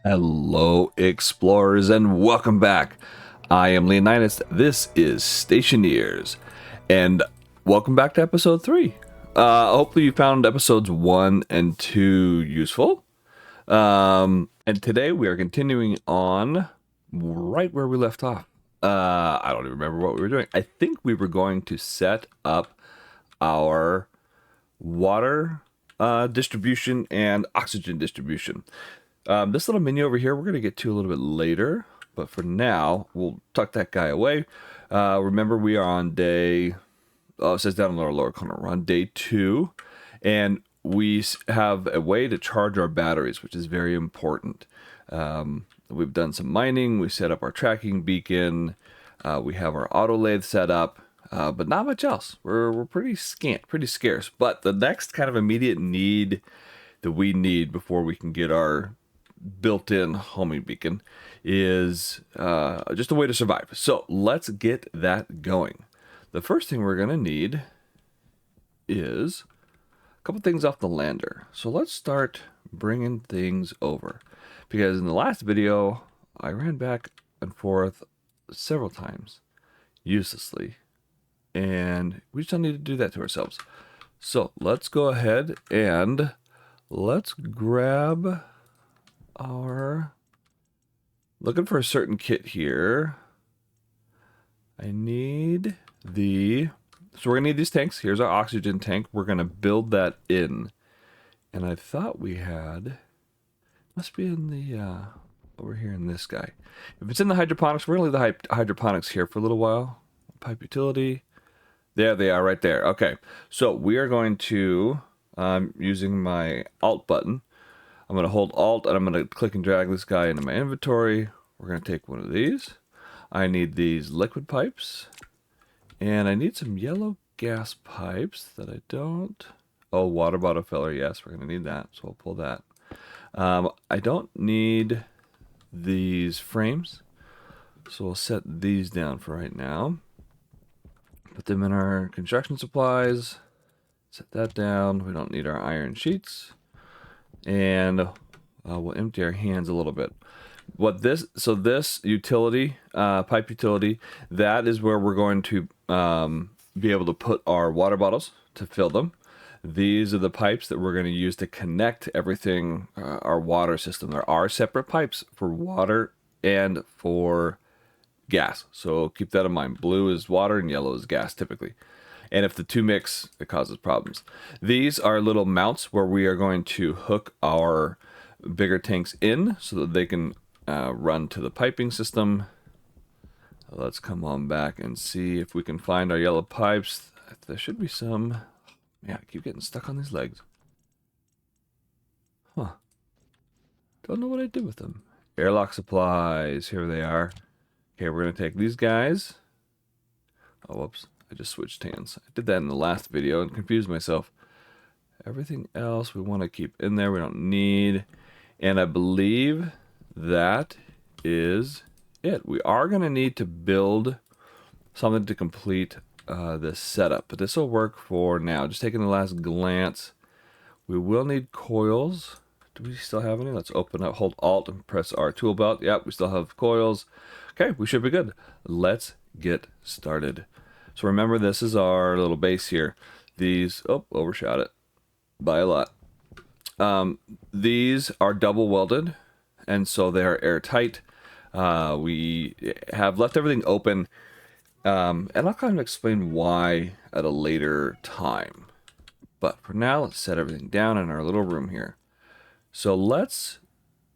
Hello, explorers, and welcome back. I am Leonidas. This is Stationeers, and welcome back to episode 3. Hopefully, you found episodes 1 and 2 useful. And today we are continuing on right where we left off. I don't even remember what we were doing. I think we were going to set up our water distribution and oxygen distribution. This little menu over here, we're going to get to a little bit later, but for now, we'll tuck that guy away. Remember, we are on day, it says down in the lower corner, we're on day 2, and we have a way to charge our batteries, which is very important. We've done some mining, we set up our tracking beacon, we have our auto lathe set up, but not much else. We're pretty scant, pretty scarce. But the next kind of immediate need that we need before we can get our built-in homing beacon is just a way to survive. So let's get that going. The first thing we're going to need is a couple things off the lander. So let's start bringing things over. Because in the last video, I ran back and forth several times uselessly. And we just don't need to do that to ourselves. So let's go ahead and let's grab our... Looking for a certain kit here. I need the... So we're going to need these tanks. Here's our oxygen tank. We're going to build that in. And I thought we had... Must be in the... over here in this guy. If it's in the hydroponics, we're going to leave the hydroponics here for a little while. Pipe utility. There they are right there. Okay. So we are going to... using my Alt button. I'm going to hold Alt and I'm going to click and drag this guy into my inventory. We're going to take one of these. I need these liquid pipes. And I need some yellow gas pipes that I don't... Oh, water bottle filler. Yes, we're going to need that. So I'll pull that. I don't need these frames. So we'll set these down for right now. Put them in our construction supplies. Set that down. We don't need our iron sheets. And we'll empty our hands a little bit. So this utility, pipe utility, that is where we're going to be able to put our water bottles to fill them. These are the pipes that we're going to use to connect everything, our water system. There are separate pipes for water and for gas. So keep that in mind. Blue is water and yellow is gas typically. And if the two mix, it causes problems. These are little mounts where we are going to hook our bigger tanks in so that they can run to the piping system. Let's come on back and see if we can find our yellow pipes. There should be some. Yeah, I keep getting stuck on these legs. Huh. Don't know what I did with them. Airlock supplies. Here they are. Okay, we're going to take these guys. Oh, whoops. I just switched hands. I did that in the last video and confused myself. Everything else we want to keep in there. We don't need. And I believe that is it. We are going to need to build something to complete this setup. But this will work for now. Just taking the last glance. We will need coils. Do we still have any? Let's open up, hold Alt and press our tool belt. Yep, we still have coils. Okay, we should be good. Let's get started. So remember, this is our little base here. These, oh, overshot it by a lot. These are double welded, and so they are airtight. We have left everything open, and I'll kind of explain why at a later time. But for now, let's set everything down in our little room here. So we're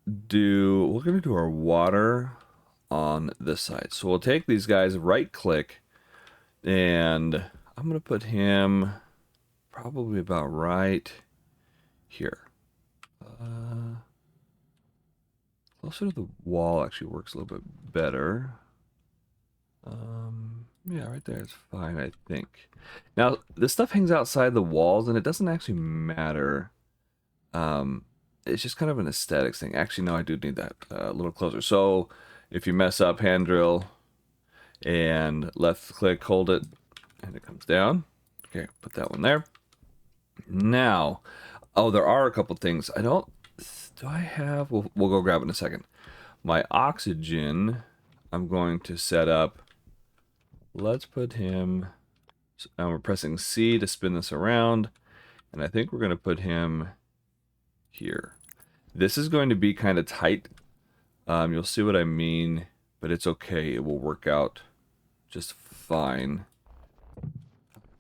going to do our water on this side. So we'll take these guys, right click, and I'm going to put him probably about right here. Closer to the wall actually works a little bit better. Yeah, right there is fine, I think. Now, this stuff hangs outside the walls, and it doesn't actually matter. It's just kind of an aesthetics thing. Actually, no, I do need that a little closer. So if you mess up, hand drill and left click, hold it, and it comes down. Okay, put that one there. Now, oh, there are a couple things. I don't do I have? We'll go grab it in a second. My oxygen, I'm going to set up. Let's put him. And we're pressing C to spin this around, and I think we're going to put him here. This is going to be kind of tight. You'll see what I mean, but it's okay. It will work out just fine.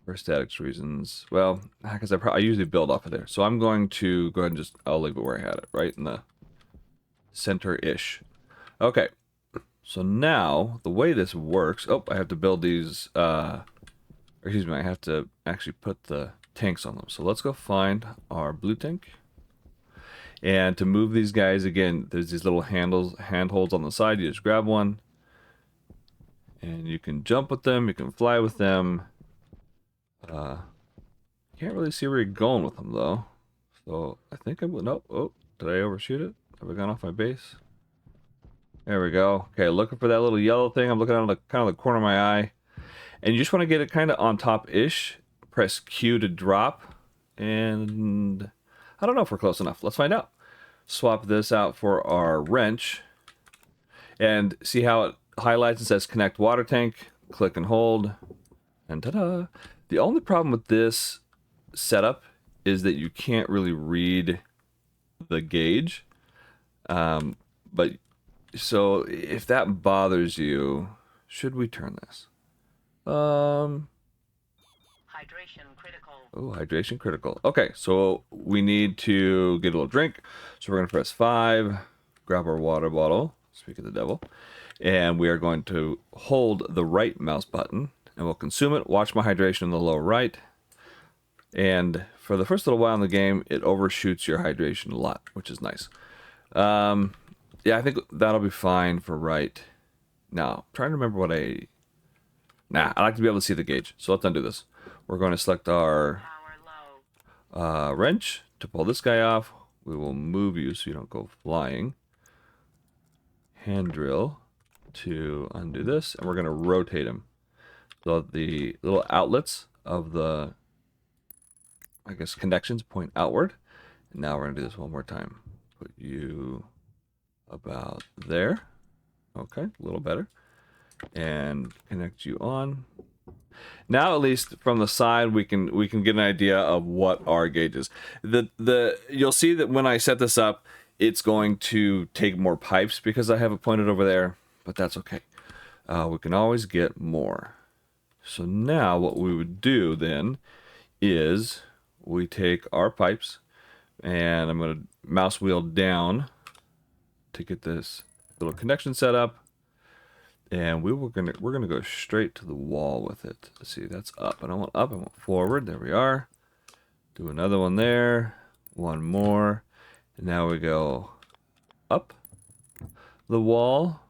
For statics reasons, well, because I usually build off of there. So I'm going to go ahead and I'll leave it where I had it, right in the center-ish. Okay, so now the way this works, oh, I have to build these, excuse me, I have to actually put the tanks on them. So let's go find our blue tank. And to move these guys, again, there's these little handholds on the side. You just grab one, and you can jump with them, you can fly with them. Can't really see where you're going with them though. So I think I'm, nope, oh, did I overshoot it? Have I gone off my base? There we go. Okay, looking for that little yellow thing. I'm looking at the kind of the corner of my eye. And you just want to get it kind of on top-ish. Press Q to drop. And I don't know if we're close enough. Let's find out. Swap this out for our wrench. And see how it highlights and says connect water tank. Click and hold. And ta-da! The only problem with this setup is that you can't really read the gauge. But so if that bothers you, should we turn this? Hydration critical. Oh, hydration critical. Okay, so we need to get a little drink. So we're going to press 5, grab our water bottle, speak of the devil, and we are going to hold the right mouse button, and we'll consume it. Watch my hydration in the lower right. And for the first little while in the game, it overshoots your hydration a lot, which is nice. Yeah, I think that'll be fine for right now. I'm trying to remember what I like to be able to see the gauge. So let's undo this. We're going to select our wrench to pull this guy off. We will move you so you don't go flying. Hand drill to undo this, and we're going to rotate him. So the little outlets of the, I guess, connections point outward. And now we're going to do this one more time. Put you about there. Okay, a little better. And connect you on. Now at least from the side we can get an idea of what our gauge is. You'll see that when I set this up, it's going to take more pipes because I have it pointed over there, but that's okay. We can always get more. So now what we would do then is we take our pipes, and I'm going to mouse wheel down to get this little connection set up. And we're gonna go straight to the wall with it. Let's see, that's up. I don't want up, I want forward. There we are. Do another one there. One more. And now we go up the wall.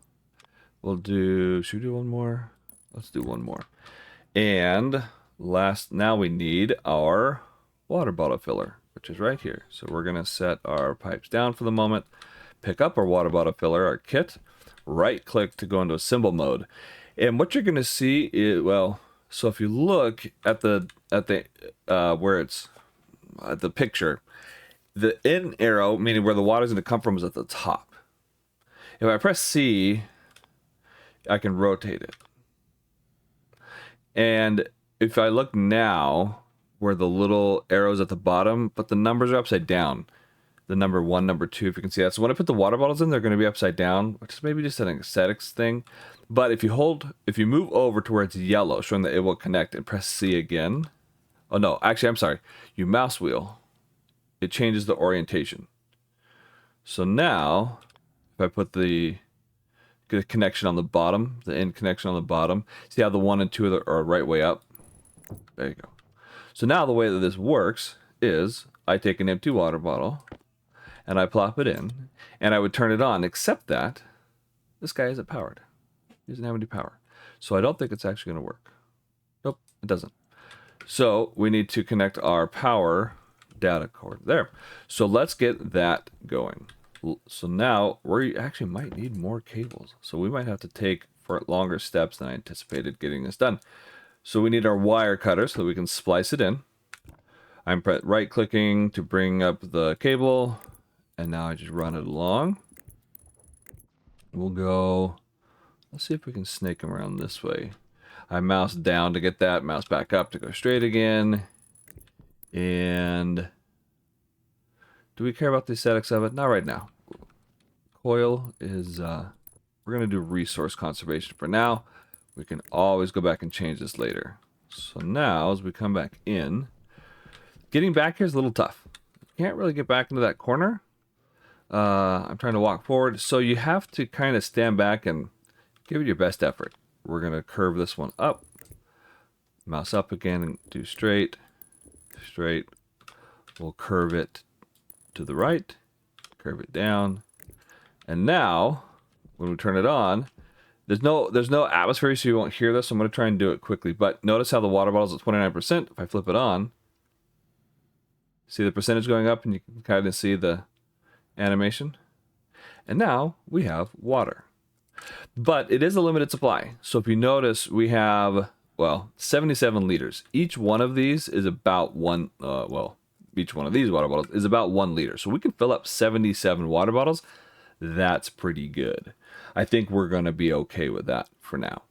Should we do one more? Let's do one more. And now we need our water bottle filler, which is right here. So we're gonna set our pipes down for the moment, pick up our water bottle filler, our kit, right click to go into symbol mode. And what you're gonna see is, well, so if you look at the where it's the picture, the in arrow, meaning where the water's gonna come from, is at the top. If I press C, I can rotate it. And if I look now, where the little arrow's at the bottom, but the numbers are upside down. The number 1, number 2, if you can see that. So when I put the water bottles in, they're going to be upside down, which is maybe just an aesthetics thing. But if you move over to where it's yellow, showing that it will connect, and press C again. Oh no, actually, I'm sorry. You mouse wheel, it changes the orientation. So now, if I put the connection on the bottom, the end connection on the bottom, see how the 1 and 2 are right way up? There you go. So now the way that this works is I take an empty water bottle and I plop it in and I would turn it on, except that this guy isn't powered. He doesn't have any power. So I don't think it's actually going to work. Nope, it doesn't. So we need to connect our power data cord there. So let's get that going. So now we actually might need more cables. So we might have to take for longer steps than I anticipated getting this done. So we need our wire cutter so that we can splice it in. I'm right clicking to bring up the cable, And now I just run it along. We'll go, let's see if we can snake them around this way. I mouse down to get that, mouse back up to go straight again. And do we care about the aesthetics of it? Not right now. Coil is, we're going to do resource conservation for now. We can always go back and change this later. So now, as we come back in, getting back here is a little tough. Can't really get back into that corner. I'm trying to walk forward. So you have to kind of stand back and give it your best effort. We're going to curve this one up. Mouse up again and do straight. Straight. We'll curve it to the right. Curve it down. And now, when we turn it on, there's no atmosphere, so you won't hear this. So I'm going to try and do it quickly. But notice how the water bottle's at 29%. If I flip it on, see the percentage going up, and you can kind of see the animation. And now we have water. But it is a limited supply. So if you notice, we have, well, 77 liters. Each one of these is about each one of these water bottles is about 1 liter. So we can fill up 77 water bottles. That's pretty good. I think we're going to be okay with that for now.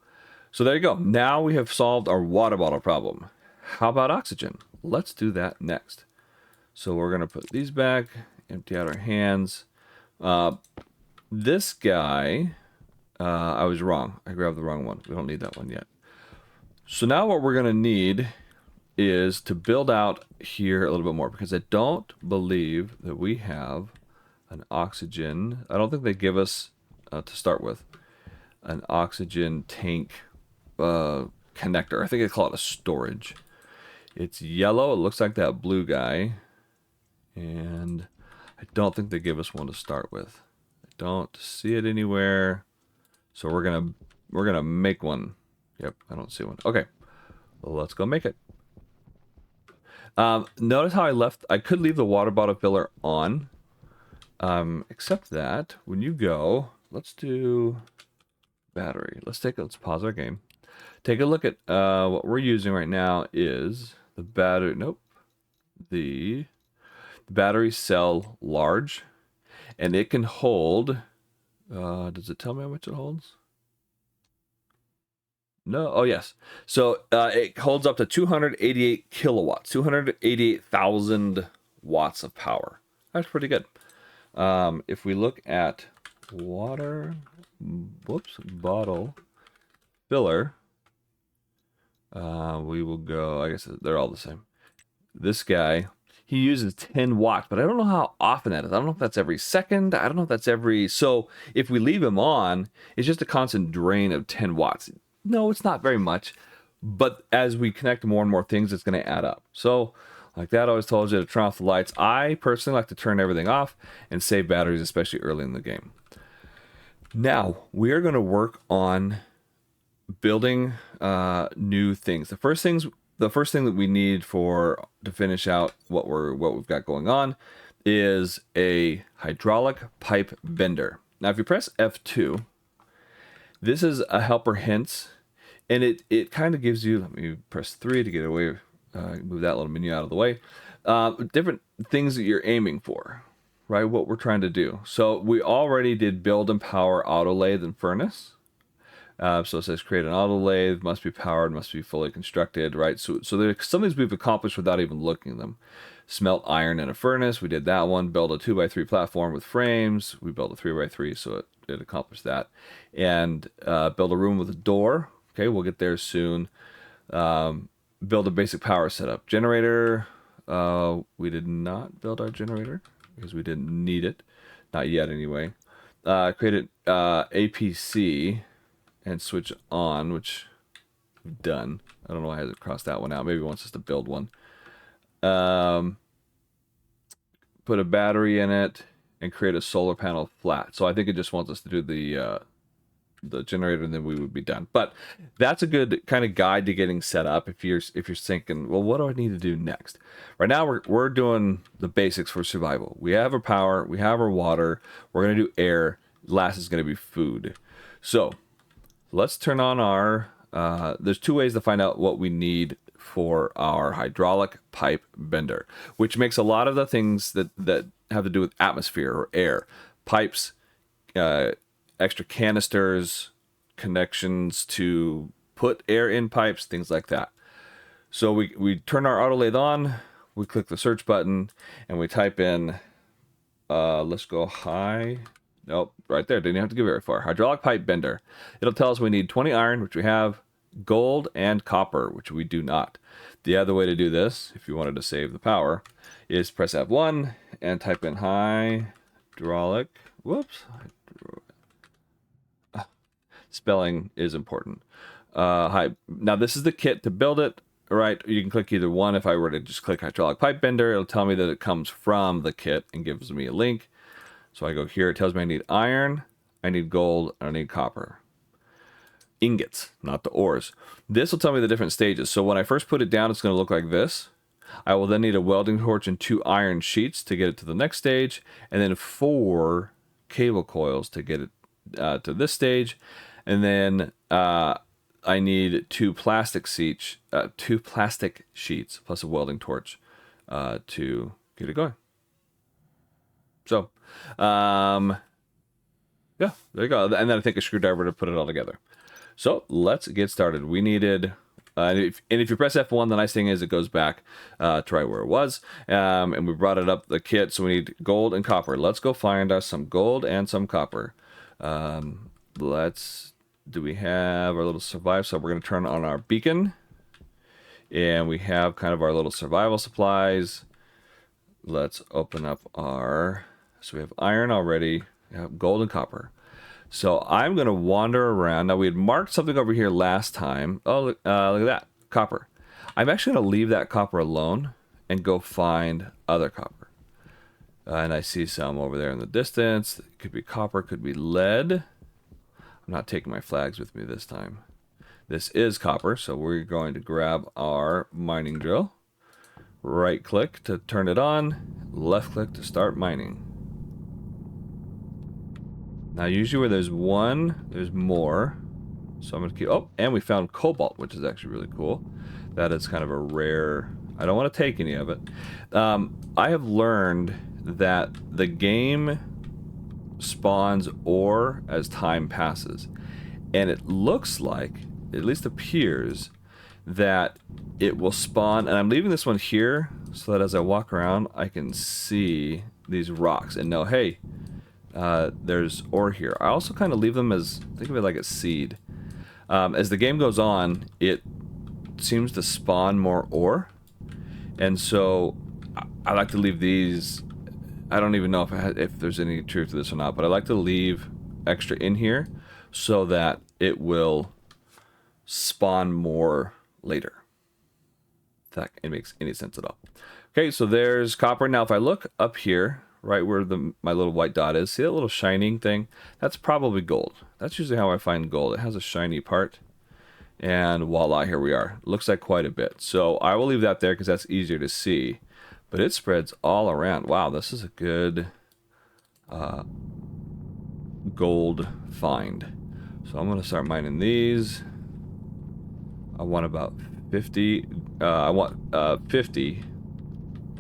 So there you go. Now we have solved our water bottle problem. How about oxygen? Let's do that next. So we're going to put these back, empty out our hands. This guy, I was wrong. I grabbed the wrong one. We don't need that one yet. So now what we're going to need is to build out here a little bit more, because I don't believe that we have an oxygen. I don't think they give us, to start with, an oxygen tank connector. I think they call it a storage. It's yellow. It looks like that blue guy. And I don't think they give us one to start with. I don't see it anywhere. So we're gonna make one. Yep, I don't see one. Okay, well, let's go make it. Notice how I could leave the water bottle filler on. Except that when you go, let's do battery. Let's pause our game. Take a look at what we're using right now is the battery. Nope, the battery cell large, and it can hold. Does it tell me how much it holds? No. Oh, yes. So it holds up to 288 kilowatts, 288,000 watts of power. That's pretty good. If we look at water, bottle filler, we will go, I guess they're all the same. This guy, he uses 10 watts, but I don't know how often that is. I don't know if that's every second. I don't know if that's every, so if we leave him on, it's just a constant drain of 10 watts. No, it's not very much, but as we connect more and more things, it's going to add up. So like that always told you to turn off the lights. I personally like to turn everything off and save batteries, especially early in the game. Now we are going to work on building new things. The first thing that we need to finish out what we've got going on is a hydraulic pipe bender. Now, if you press F2, this is a helper hints, and it kind of gives you. Let me press 3 to get away. Move that little menu out of the way. Different things that you're aiming for, right? What we're trying to do. So we already did build and power auto lathe and furnace. So it says create an auto lathe, must be powered, must be fully constructed, right? So there's some things we've accomplished without even looking at them. Smelt iron in a furnace, we did that one. Build a 2x3 platform with frames, we built a 3x3, so it accomplished that. And build a room with a door. Okay, we'll get there soon. Build a basic power setup. Generator, we did not build our generator because we didn't need it. Not yet, anyway. Created APC and switch on, which we've done. I don't know why I hasn't crossed that one out. Maybe it wants us to build one. Put a battery in it and create a solar panel flat. So I think it just wants us to do the generator, and then we would be done. But that's a good kind of guide to getting set up if you're thinking, well, what do I need to do next? Right now we're doing the basics for survival. We have our power, we have our water, we're gonna do air. Last is gonna be food. So let's turn on our. There's two ways to find out what we need for our hydraulic pipe bender, which makes a lot of the things that have to do with atmosphere or air, pipes, extra canisters, connections to put air in pipes, things like that. So we turn our auto lathe on, we click the search button, and we type in, let's go high. Nope, right there. Didn't have to go very far. Hydraulic pipe bender. It'll tell us we need 20 iron, which we have, gold, and copper, which we do not. The other way to do this, if you wanted to save the power, is press F1 and type in hydraulic. Whoops. Spelling is important. Now this is the kit to build it. Right, you can click either one. If I were to just click hydraulic pipe bender, it'll tell me that it comes from the kit and gives me a link. So I go here, it tells me I need iron, I need gold, and I need copper. Ingots, not the ores. This will tell me the different stages. So when I first put it down, it's going to look like this. I will then need a welding torch and 2 iron sheets to get it to the next stage, and then 4 cable coils to get it to this stage, and then I need 2 plastic sheets, plus a welding torch to get it going. So, yeah, there you go. And then I think a screwdriver to put it all together. So let's get started. We needed, if you press F1, the nice thing is it goes back to right where it was. And we brought it up the kit, so we need gold and copper. Let's go find us some gold and some copper. Do we have our little survive? So we're going to turn on our beacon. And we have kind of our little survival supplies. Let's open up our... So we have iron already. We have gold and copper. So I'm going to wander around. Now we had marked something over here last time. Oh, look at that. Copper. I'm actually going to leave that copper alone and go find other copper. And I see some over there in the distance. It could be copper, could be lead. I'm not taking my flags with me this time. This is copper, so we're going to grab our mining drill. Right click to turn it on. Left click to start mining. Now usually where there's one, there's more. So I'm going to keep... Oh, and we found cobalt, which is actually really cool. That is kind of a rare... I don't want to take any of it. I have learned that the game spawns ore as time passes. And it looks like, at least appears, that it will spawn... And I'm leaving this one here so that as I walk around, I can see these rocks and know, hey, there's ore here. I also kind of leave them as... Think of it like a seed. As the game goes on, it seems to spawn more ore. And so I like to leave these... I don't even know if there's any truth to this or not, but I like to leave extra in here so that it will spawn more later. If that it makes any sense at all. Okay, so there's copper. Now if I look up here, right where my little white dot is, see that little shining thing? That's probably gold. That's usually how I find gold. It has a shiny part. And voila, here we are. Looks like quite a bit. So I will leave that there because that's easier to see. But it spreads all around. Wow, this is a good gold find. So I'm going to start mining these. I want about 50. I want 50.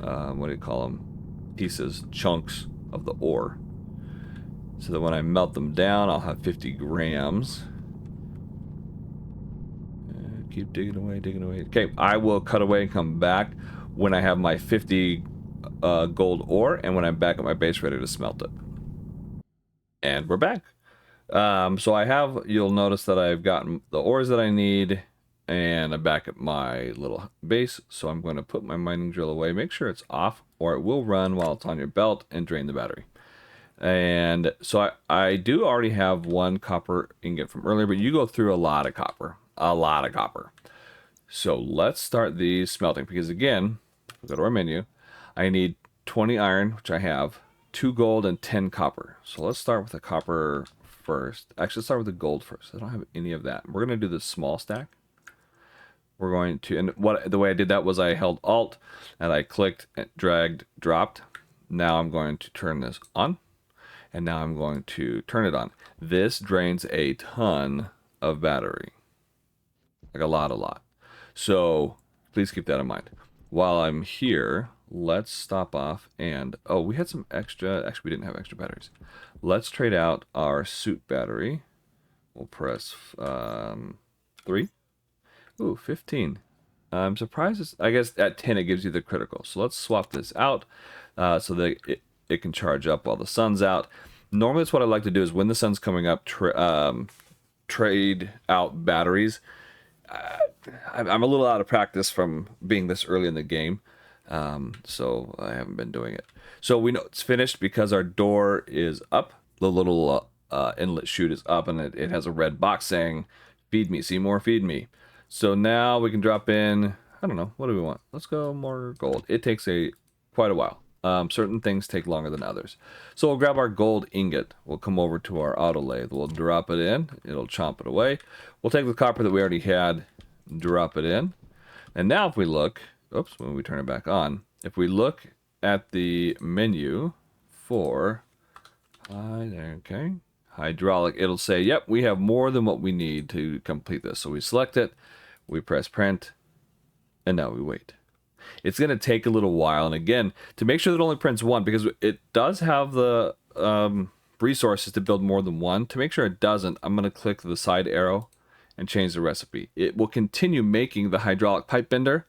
What do you call them? Pieces, chunks of the ore. So that when I melt them down, I'll have 50 grams. Keep digging away, digging away. Okay, I will cut away and come back when I have my 50 gold ore and when I'm back at my base ready to smelt it. And we're back. So I have, you'll notice that I've gotten the ores that I need and I'm back at my little base. So I'm going to put my mining drill away, make sure it's off or it will run while it's on your belt and drain the battery. And so I do already have 1 copper ingot from earlier, but you go through a lot of copper. A lot of copper. So let's start these smelting because again, go to our menu. I need 20 iron, which I have, 2 gold and 10 copper. So let's start with the copper first. Actually, let's start with the gold first. I don't have any of that. We're going to do the small stack. We're going to, and the way I did that was I held Alt and I clicked, dragged, dropped. Now I'm going to turn this on and now I'm going to turn it on. This drains a ton of battery. Like a lot. So Please keep that in mind. While I'm here, let's stop off and... Oh, we had some extra... Actually, we didn't have extra batteries. Let's trade out our suit battery. We'll press 3. Ooh, 15. I'm surprised. I guess at 10 it gives you the critical. So let's swap this out so that it can charge up while the sun's out. Normally, that's what I like to do is when the sun's coming up, trade out batteries. I'm a little out of practice from being this early in the game, so I haven't been doing it. So we know it's finished because our door is up. The little inlet chute is up, and it has a red box saying, "Feed me, Seymour, feed me." So now we can drop in, I don't know, what do we want? Let's go more gold. It takes quite a while. Certain things take longer than others. So we'll grab our gold ingot. We'll come over to our auto lathe. We'll drop it in. It'll chomp it away. We'll take the copper that we already had, drop it in. And now if we look, oops, when we turn it back on, if we look at the menu for, hydraulic, it'll say, yep, we have more than what we need to complete this. So we select it, we press print, and now we wait. It's going to take a little while, and again, to make sure that it only prints one, because it does have the resources to build more than one. To make sure it doesn't, I'm going to click the side arrow and change the recipe. It will continue making the hydraulic pipe bender.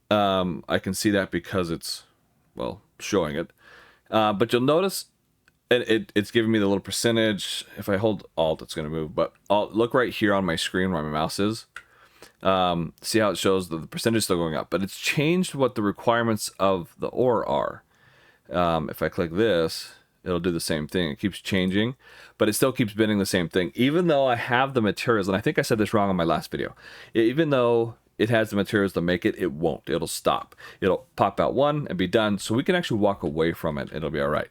I can see that because it's, well, showing it. But you'll notice it's giving me the little percentage. If I hold Alt, it's going to move. But look right here on my screen where my mouse is. See how it shows that the percentage is still going up, but it's changed what the requirements of the ore are. If I click this, it'll do the same thing. It keeps changing, but it still keeps bidding the same thing, even though I have the materials. And I think I said this wrong on my last video. Even though it has the materials to make it, it won't. It'll stop. It'll pop out one and be done. So we can actually walk away from it. It'll be all right.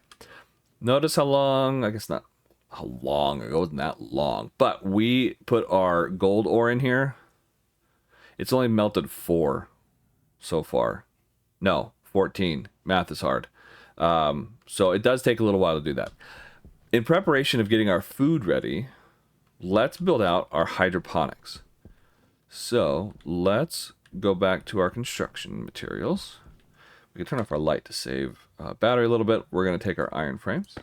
Notice how long, I guess not how long ago, wasn't that long, but we put our gold ore in here. It's only melted 4 so far. No, 14. Math is hard. So it does take a little while to do that. In preparation of getting our food ready, let's build out our hydroponics. So let's go back to our construction materials. We can turn off our light to save battery a little bit. We're going to take our iron frames.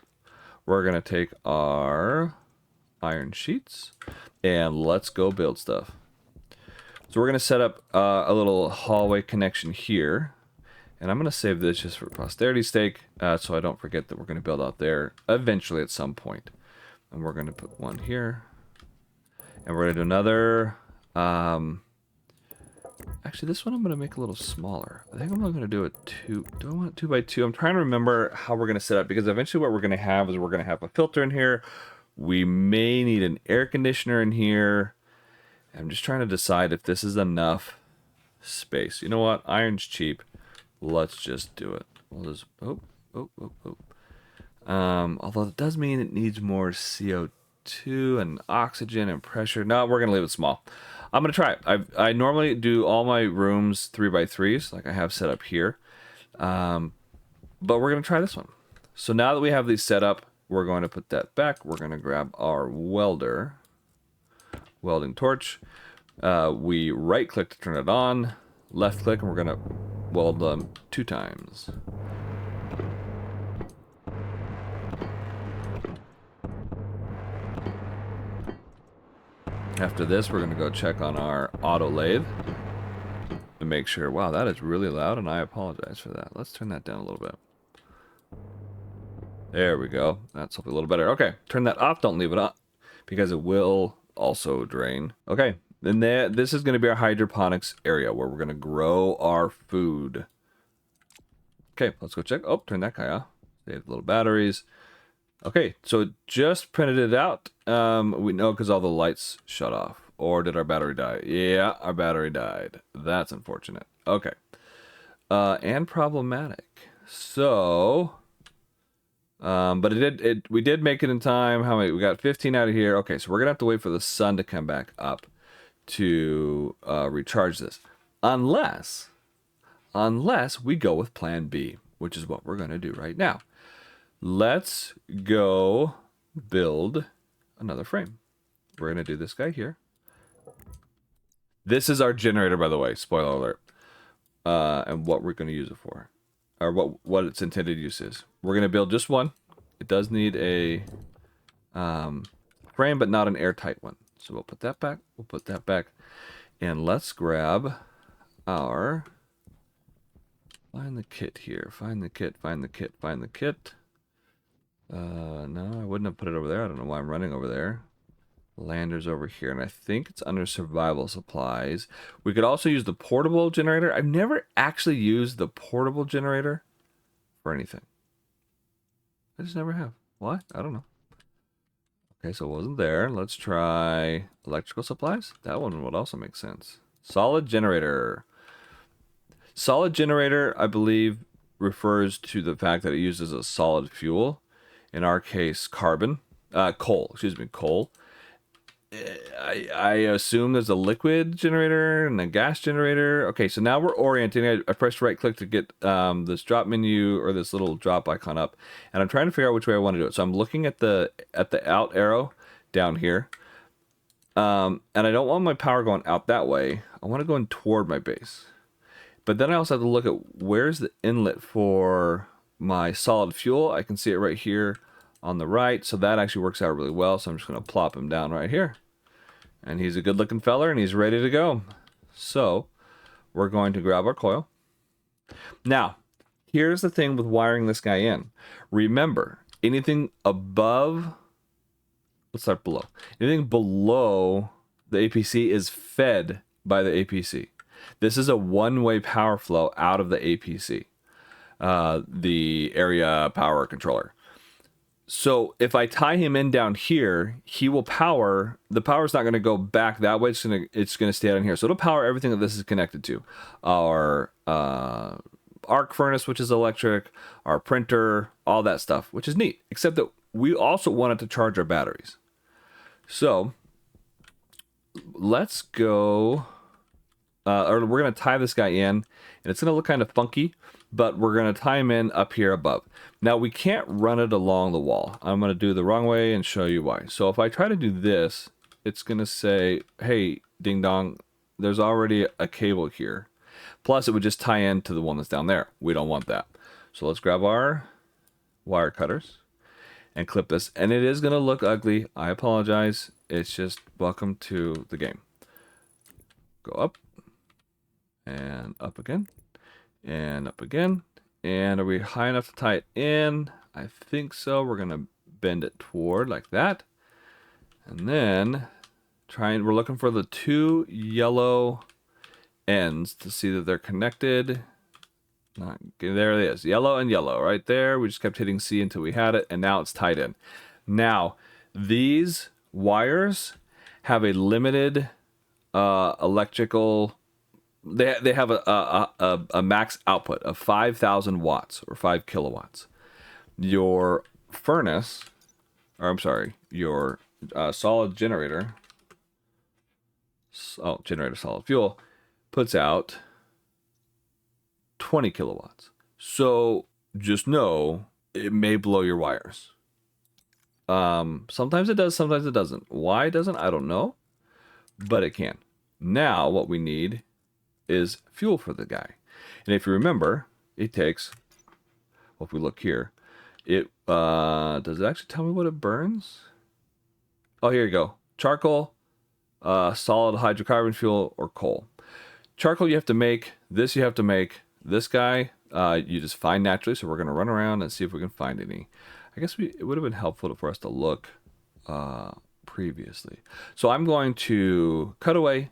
We're going to take our iron sheets. And let's go build stuff. So we're going to set up a little hallway connection here. And I'm going to save this just for posterity's sake, so I don't forget that we're going to build out there eventually at some point. And we're going to put one here. And we're going to do another. Actually, this one I'm going to make a little smaller. I think I'm going to do it 2. Do I want 2 by 2? I'm trying to remember how we're going to set up, because eventually what we're going to have is we're going to have a filter in here. We may need an air conditioner in here. I'm just trying to decide if this is enough space. You know what? Iron's cheap. Let's just do it. We'll just... although it does mean it needs more CO2 and oxygen and pressure. No, we're going to leave it small. I'm going to try it. I normally do all my rooms 3x3s, like I have set up here. But we're going to try this one. So now that we have these set up, we're going to put that back. We're going to grab our welding torch. We right click to turn it on, left click, and we're going to weld them 2 times. After this, we're going to go check on our auto lathe to make sure. Wow, that is really loud, and I apologize for that. Let's turn that down a little bit. There we go. That's hopefully a little better. Okay, turn that off. Don't leave it on, because it will also drain. Okay, then this is going to be our hydroponics area where we're going to grow our food. Okay, let's go check. Oh, turn that guy off. Save the little batteries. Okay, so it just printed it out. We know because all the lights shut off. Or did our battery die? Yeah, our battery died. That's unfortunate. Okay. And problematic. So... but we did make it in time. How many? We got 15 out of here. Okay, so we're gonna have to wait for the sun to come back up to recharge this, unless we go with Plan B, which is what we're gonna do right now. Let's go build another frame. We're gonna do this guy here. This is our generator, by the way. Spoiler alert. and what we're going to use it for, or what its intended use is. We're going to build just one. It does need a frame, but not an airtight one. So we'll put that back. We'll put that back. And let's grab our... Find the kit here. Find the kit. Find the kit. Find the kit. No, I wouldn't have put it over there. I don't know why I'm running over there. Lander's over here, and I think it's under survival supplies. We could also use the portable generator. I've never actually used the portable generator for anything. I just never have. Why? I don't know. Okay, so it wasn't there. Let's try electrical supplies. That one would also make sense. Solid generator. Solid generator, I believe, refers to the fact that it uses a solid fuel. In our case, coal. Excuse me, coal. I assume there's a liquid generator and a gas generator. Okay, so now we're orienting. I pressed right click to get this drop menu or this little drop icon up, and I'm trying to figure out which way I want to do it. So I'm looking at the out arrow down here, and I don't want my power going out that way. I want it going toward my base. But then I also have to look at where's the inlet for my solid fuel. I can see it right here on the right, so that actually works out really well. So I'm just going to plop him down right here, and he's a good looking feller and he's ready to go. So we're going to grab our coil. Now here's the thing with wiring this guy in. Remember, anything above, let's start below, anything below the APC is fed by the APC. This is a one-way power flow out of the APC, the area power controller. So if I tie him in down here, he will power. The power's not going to go back that way. It's going to stay down here. So it'll power everything that this is connected to. Our arc furnace, which is electric, our printer, all that stuff, which is neat. Except that we also want it to charge our batteries. So let's go, or we're going to tie this guy in, and it's going to look kind of funky, but we're going to tie him in up here above. Now we can't run it along the wall. I'm going to do it the wrong way and show you why. So if I try to do this, it's going to say, hey, ding dong, there's already a cable here. Plus it would just tie in to the one that's down there. We don't want that. So let's grab our wire cutters and clip this. And it is going to look ugly. I apologize. It's just welcome to the game. Go up and up again. And up again. And are we high enough to tie it in? I think so. We're going to bend it toward like that. And then we're looking for the two yellow ends to see that they're connected. There it is. Yellow and yellow right there. We just kept hitting C until we had it. And now it's tied in. Now, these wires have a limited electrical... They have a max output of 5,000 watts or 5 kilowatts. Your furnace, or I'm sorry, your solid generator, generator solid fuel, puts out 20 kilowatts. So just know it may blow your wires. Sometimes it does, sometimes it doesn't. Why it doesn't, I don't know, but it can. Now what we need is fuel for the guy. And if you remember, it takes, well, if we look here, it does it actually tell me what it burns? Oh, here you go. Charcoal, solid hydrocarbon fuel, or coal. Charcoal you have to make, this you have to make, this guy you just find naturally, so we're going to run around and see if we can find any. I guess it would have been helpful for us to look previously. So I'm going to cut away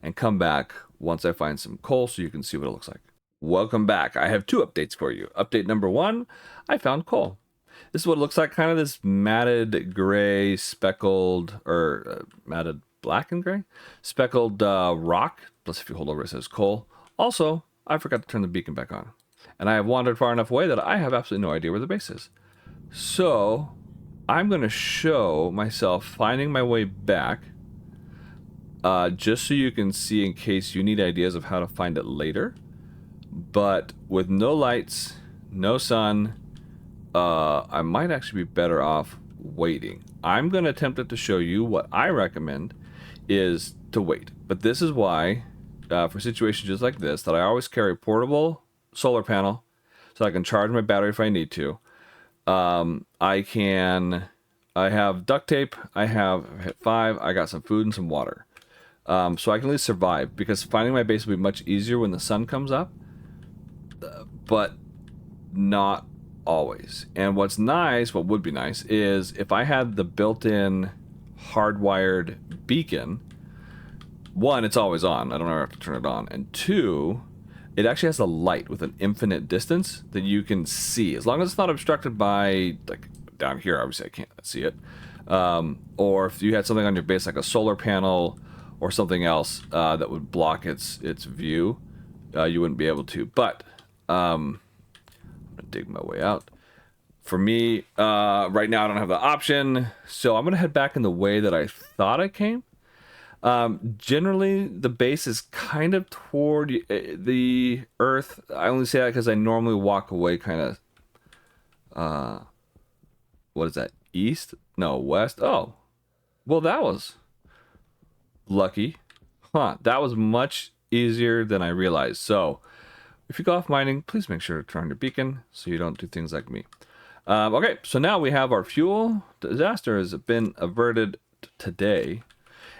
and come back once I find some coal so you can see what it looks like. Welcome back. I have two updates for you. Update number one, I found coal. This is what it looks like, kind of this matted gray, speckled, or matted black and gray, speckled rock. Plus if you hold over it says coal. Also, I forgot to turn the beacon back on. And I have wandered far enough away that I have absolutely no idea where the base is. So I'm going to show myself finding my way back. Just so you can see in case you need ideas of how to find it later. But with no lights, no sun, I might actually be better off waiting. I'm going to attempt to show you what I recommend is to wait. But this is why for situations just like this, that I always carry a portable solar panel so I can charge my battery if I need to. I have duct tape. I have hit 5. I got some food and some water. So I can at least survive, because finding my base will be much easier when the sun comes up, but not always. And what's nice, what would be nice, is if I had the built-in hardwired beacon. One, it's always on. I don't ever have to turn it on. And two, it actually has a light with an infinite distance that you can see, as long as it's not obstructed by, like down here, obviously I can't see it. Or if you had something on your base like a solar panel or something else that would block its view, you wouldn't be able to. But I'm gonna dig my way out. For me, right now I don't have the option, so I'm gonna head back in the way that I thought I came. Generally, the base is kind of toward the earth. I only say that because I normally walk away kind of, what is that, east? No, west? Oh, well, that was lucky. Huh, that was much easier than I realized. So, if you go off mining, please make sure to turn on your beacon so you don't do things like me. Okay, so now we have our fuel. Disaster has been averted today.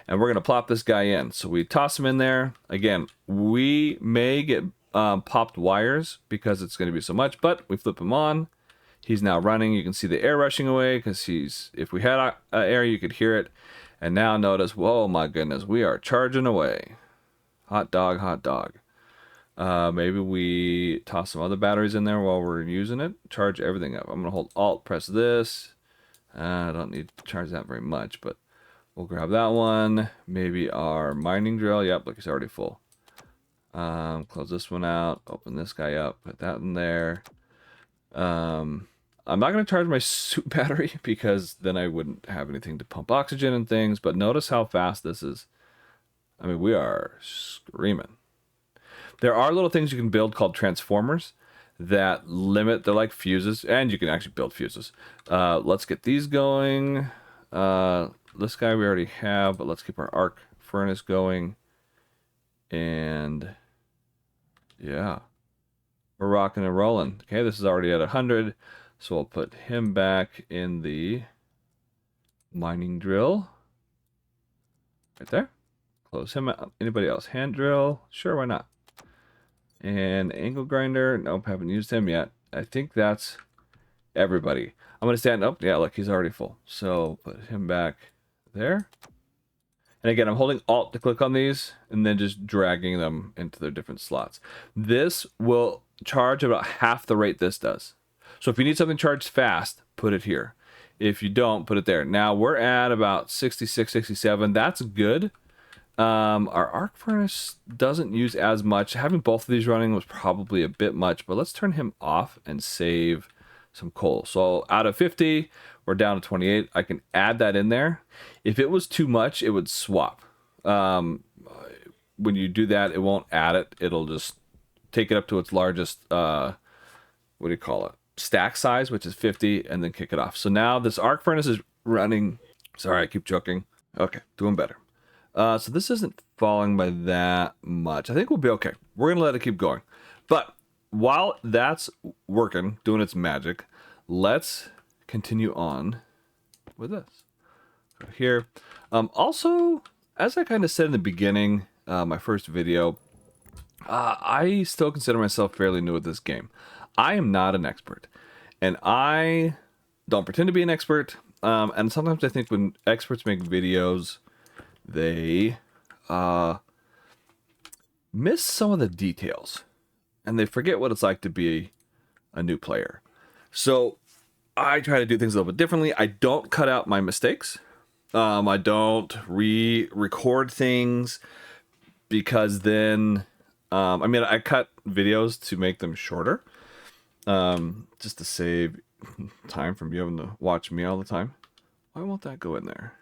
And we're going to plop this guy in. So we toss him in there. Again, we may get popped wires because it's going to be so much, but we flip him on. He's now running. You can see the air rushing away because if we had air, you could hear it. And now notice, whoa, my goodness, we are charging away. Hot dog, hot dog. Maybe we toss some other batteries in there while we're using it. Charge everything up. I'm going to hold Alt, press this. I don't need to charge that very much, but we'll grab that one. Maybe our mining drill. Yep, look, it's already full. Close this one out. Open this guy up. Put that in there. I'm not going to charge my suit battery because then I wouldn't have anything to pump oxygen and things. But notice how fast this is. I mean, we are screaming. There are little things you can build called transformers that limit. They're like fuses, and you can actually build fuses. Let's get these going. This guy we already have, but let's keep our arc furnace going. And yeah, we're rocking and rolling. Okay, this is already at 100, so we'll put him back in the mining drill. Right there. Close him out. Anybody else? Hand drill? Sure, why not? And angle grinder? Nope, haven't used him yet. I think that's everybody. I'm going to stand up. Yeah, look, he's already full. So put him back there. And again, I'm holding Alt to click on these and then just dragging them into their different slots. This will charge about half the rate this does. So if you need something charged fast, put it here. If you don't, put it there. Now we're at about 66, 67. That's good. Our arc furnace doesn't use as much. Having both of these running was probably a bit much, but let's turn him off and save some coal. So out of 50, we're down to 28. I can add that in there. If it was too much, it would swap. When you do that, it won't add it. It'll just take it up to its largest, what do you call it? Stack size, which is 50, and then kick it off. So now this arc furnace is running. Sorry, I keep joking. Okay, doing better. So this isn't falling by that much. I think we'll be okay. We're going to let it keep going. But while that's working, doing its magic, let's continue on with this. Go here. Also, as I kind of said in the beginning, my first video, I still consider myself fairly new at this game. I am not an expert. And I don't pretend to be an expert. And sometimes I think when experts make videos, they miss some of the details and they forget what it's like to be a new player. So I try to do things a little bit differently. I don't cut out my mistakes. I don't re-record things because then, I mean, I cut videos to make them shorter, just to save time from you having to watch me all the time. Why won't that go in there?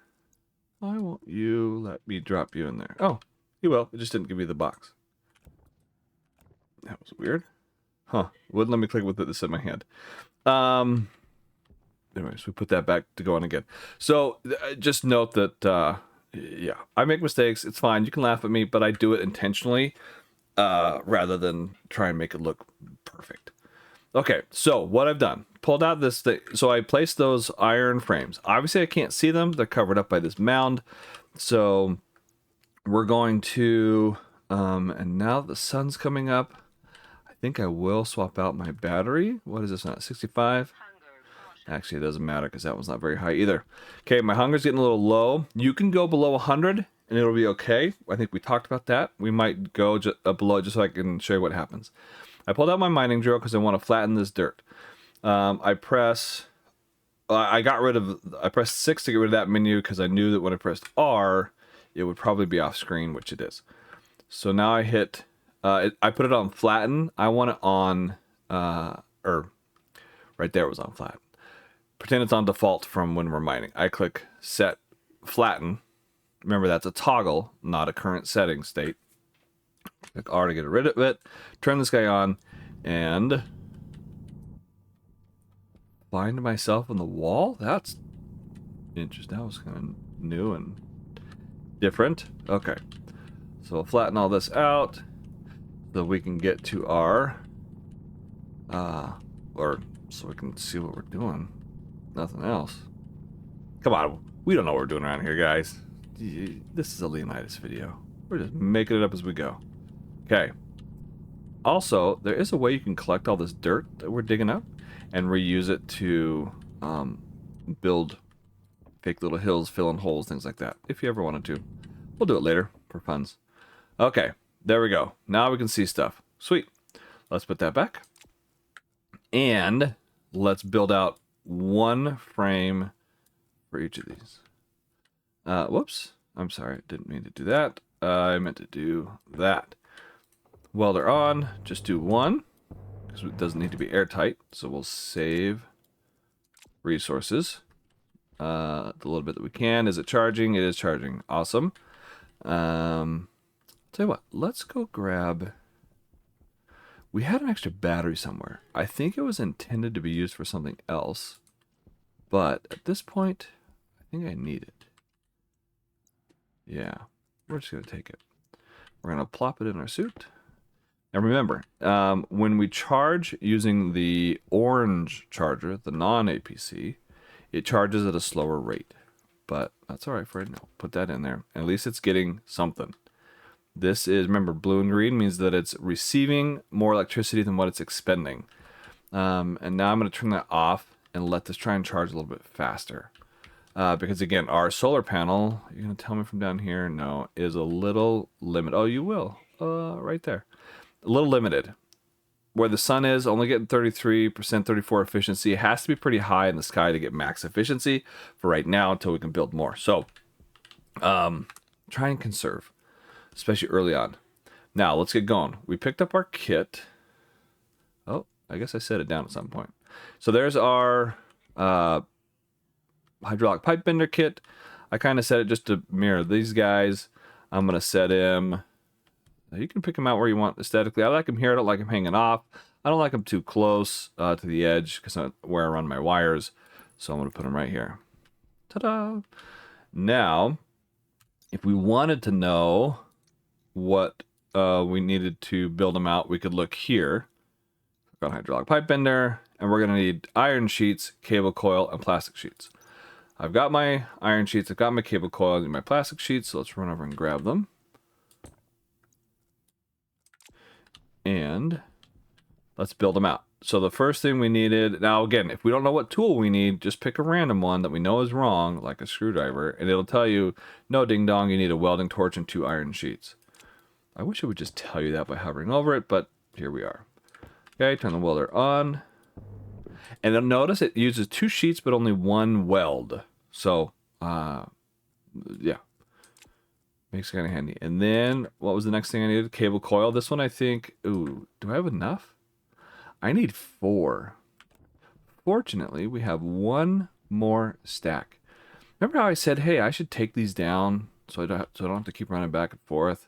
Why won't you let me drop you in there? Oh, you will. It just didn't give me the box. That was weird. Huh. Wouldn't let me click with this in my hand. Anyways, we put that back to go on again. So just note that Yeah, I make mistakes. It's fine. You can laugh at me, but I do it intentionally rather than try and make it look perfect. Okay, so what I've done, pulled out this thing. So I placed those iron frames. Obviously, I can't see them. They're covered up by this mound. So we're going to, and now the sun's coming up. I think I will swap out my battery. What is this now, 65? Actually, it doesn't matter because that one's not very high either. Okay, my hunger's getting a little low. You can go below 100 and it'll be okay. I think we talked about that. We might go below just so I can show you what happens. I pulled out my mining drill because I want to flatten this dirt. I pressed 6 to get rid of that menu because I knew that when I pressed R, it would probably be off screen, which it is. So now I hit, I put it on flatten. I want it on, or right there it was on flatten. Pretend it's on default from when we're mining. I click set flatten. Remember, that's a toggle, not a current setting state. Click R to get rid of it. Turn this guy on and find myself on the wall. That's interesting. That was kind of new and different. Okay. So we'll flatten all this out so we can get to our, or so we can see what we're doing. Nothing else. Come on, we don't know what we're doing around here, guys. This is a Leonidas video. We're just making it up as we go. Okay. Also, there is a way you can collect all this dirt that we're digging up and reuse it to build fake little hills, fill in holes, things like that. If you ever wanted to. We'll do it later for funs. Okay, there we go. Now we can see stuff. Sweet. Let's put that back. And let's build out one frame for each of these. Whoops. I'm sorry. Didn't mean to do that. I meant to do that. Welder on. Just do one because it doesn't need to be airtight. So we'll save resources. The little bit that we can. Is it charging? It is charging. Awesome. Tell you what. Let's go grab... We had an extra battery somewhere. I think it was intended to be used for something else. But at this point, I think I need it. Yeah, we're just going to take it. We're going to plop it in our suit. And remember, when we charge using the orange charger, the non-APC, it charges at a slower rate. But that's all right for right now. Put that in there. At least it's getting something. This is, remember, blue and green means that it's receiving more electricity than what it's expending. And now I'm going to turn that off and let this try and charge a little bit faster. Because again, our solar panel, you're going to tell me from down here, no, is a little limited. Oh, you will. Right there. A little limited. Where the sun is, only getting 33%, 34% efficiency. It has to be pretty high in the sky to get max efficiency for right now until we can build more. So, try and conserve. Especially early on. Now, let's get going. We picked up our kit. Oh, I guess I set it down at some point. So there's our hydraulic pipe bender kit. I kind of set it just to mirror these guys. I'm going to set him... You can pick him out where you want aesthetically. I like him here. I don't like him hanging off. I don't like him too close to the edge because that's where I run my wires. So I'm going to put him right here. Ta-da! Now, if we wanted to know what we needed to build them out, we could look here. Got a hydraulic pipe bender, and we're going to need iron sheets, cable coil, and plastic sheets. I've got my iron sheets, I've got my cable coil, and my plastic sheets, so let's run over and grab them. And let's build them out. So the first thing we needed, now again, if we don't know what tool we need, just pick a random one that we know is wrong, like a screwdriver, and it'll tell you, no ding dong, you need a welding torch and 2 iron sheets. I wish it would just tell you that by hovering over it, but here we are. Okay, turn the welder on. And then notice it uses 2 sheets, but only 1 weld. So, yeah. Makes it kind of handy. And then, what was the next thing I needed? Cable coil. This one, I think, ooh, do I have enough? I need 4. Fortunately, we have 1 more stack. Remember how I said, hey, I should take these down so I don't have to keep running back and forth?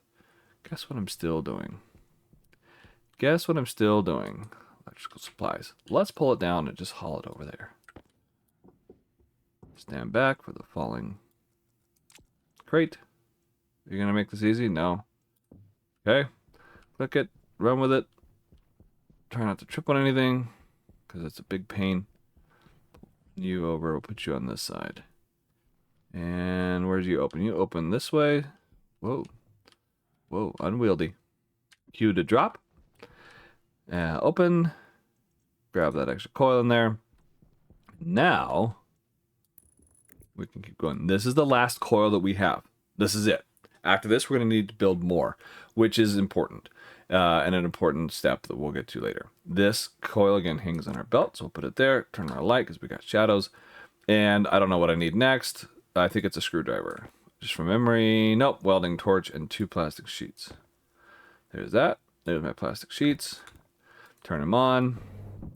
Guess what I'm still doing? Guess what I'm still doing? Electrical supplies. Let's pull it down and just haul it over there. Stand back for the falling Crate. You're going to make this easy? No. Okay. Click it. Run with it. Try not to trip on anything, because it's a big pain. You over. We'll put you on this side. And where do you open? You open this way. Whoa. Whoa. Unwieldy. Q to drop. Open. Grab that extra coil in there. Now, we can keep going. This is the last coil that we have. This is it. After this, we're going to need to build more, which is important. And an important step that we'll get to later. This coil, again, hangs on our belt, so we'll put it there. Turn our light, because we got shadows. And I don't know what I need next. I think it's a screwdriver. Just from memory. Nope. Welding torch and 2 plastic sheets. There's that. There's my plastic sheets. Turn them on.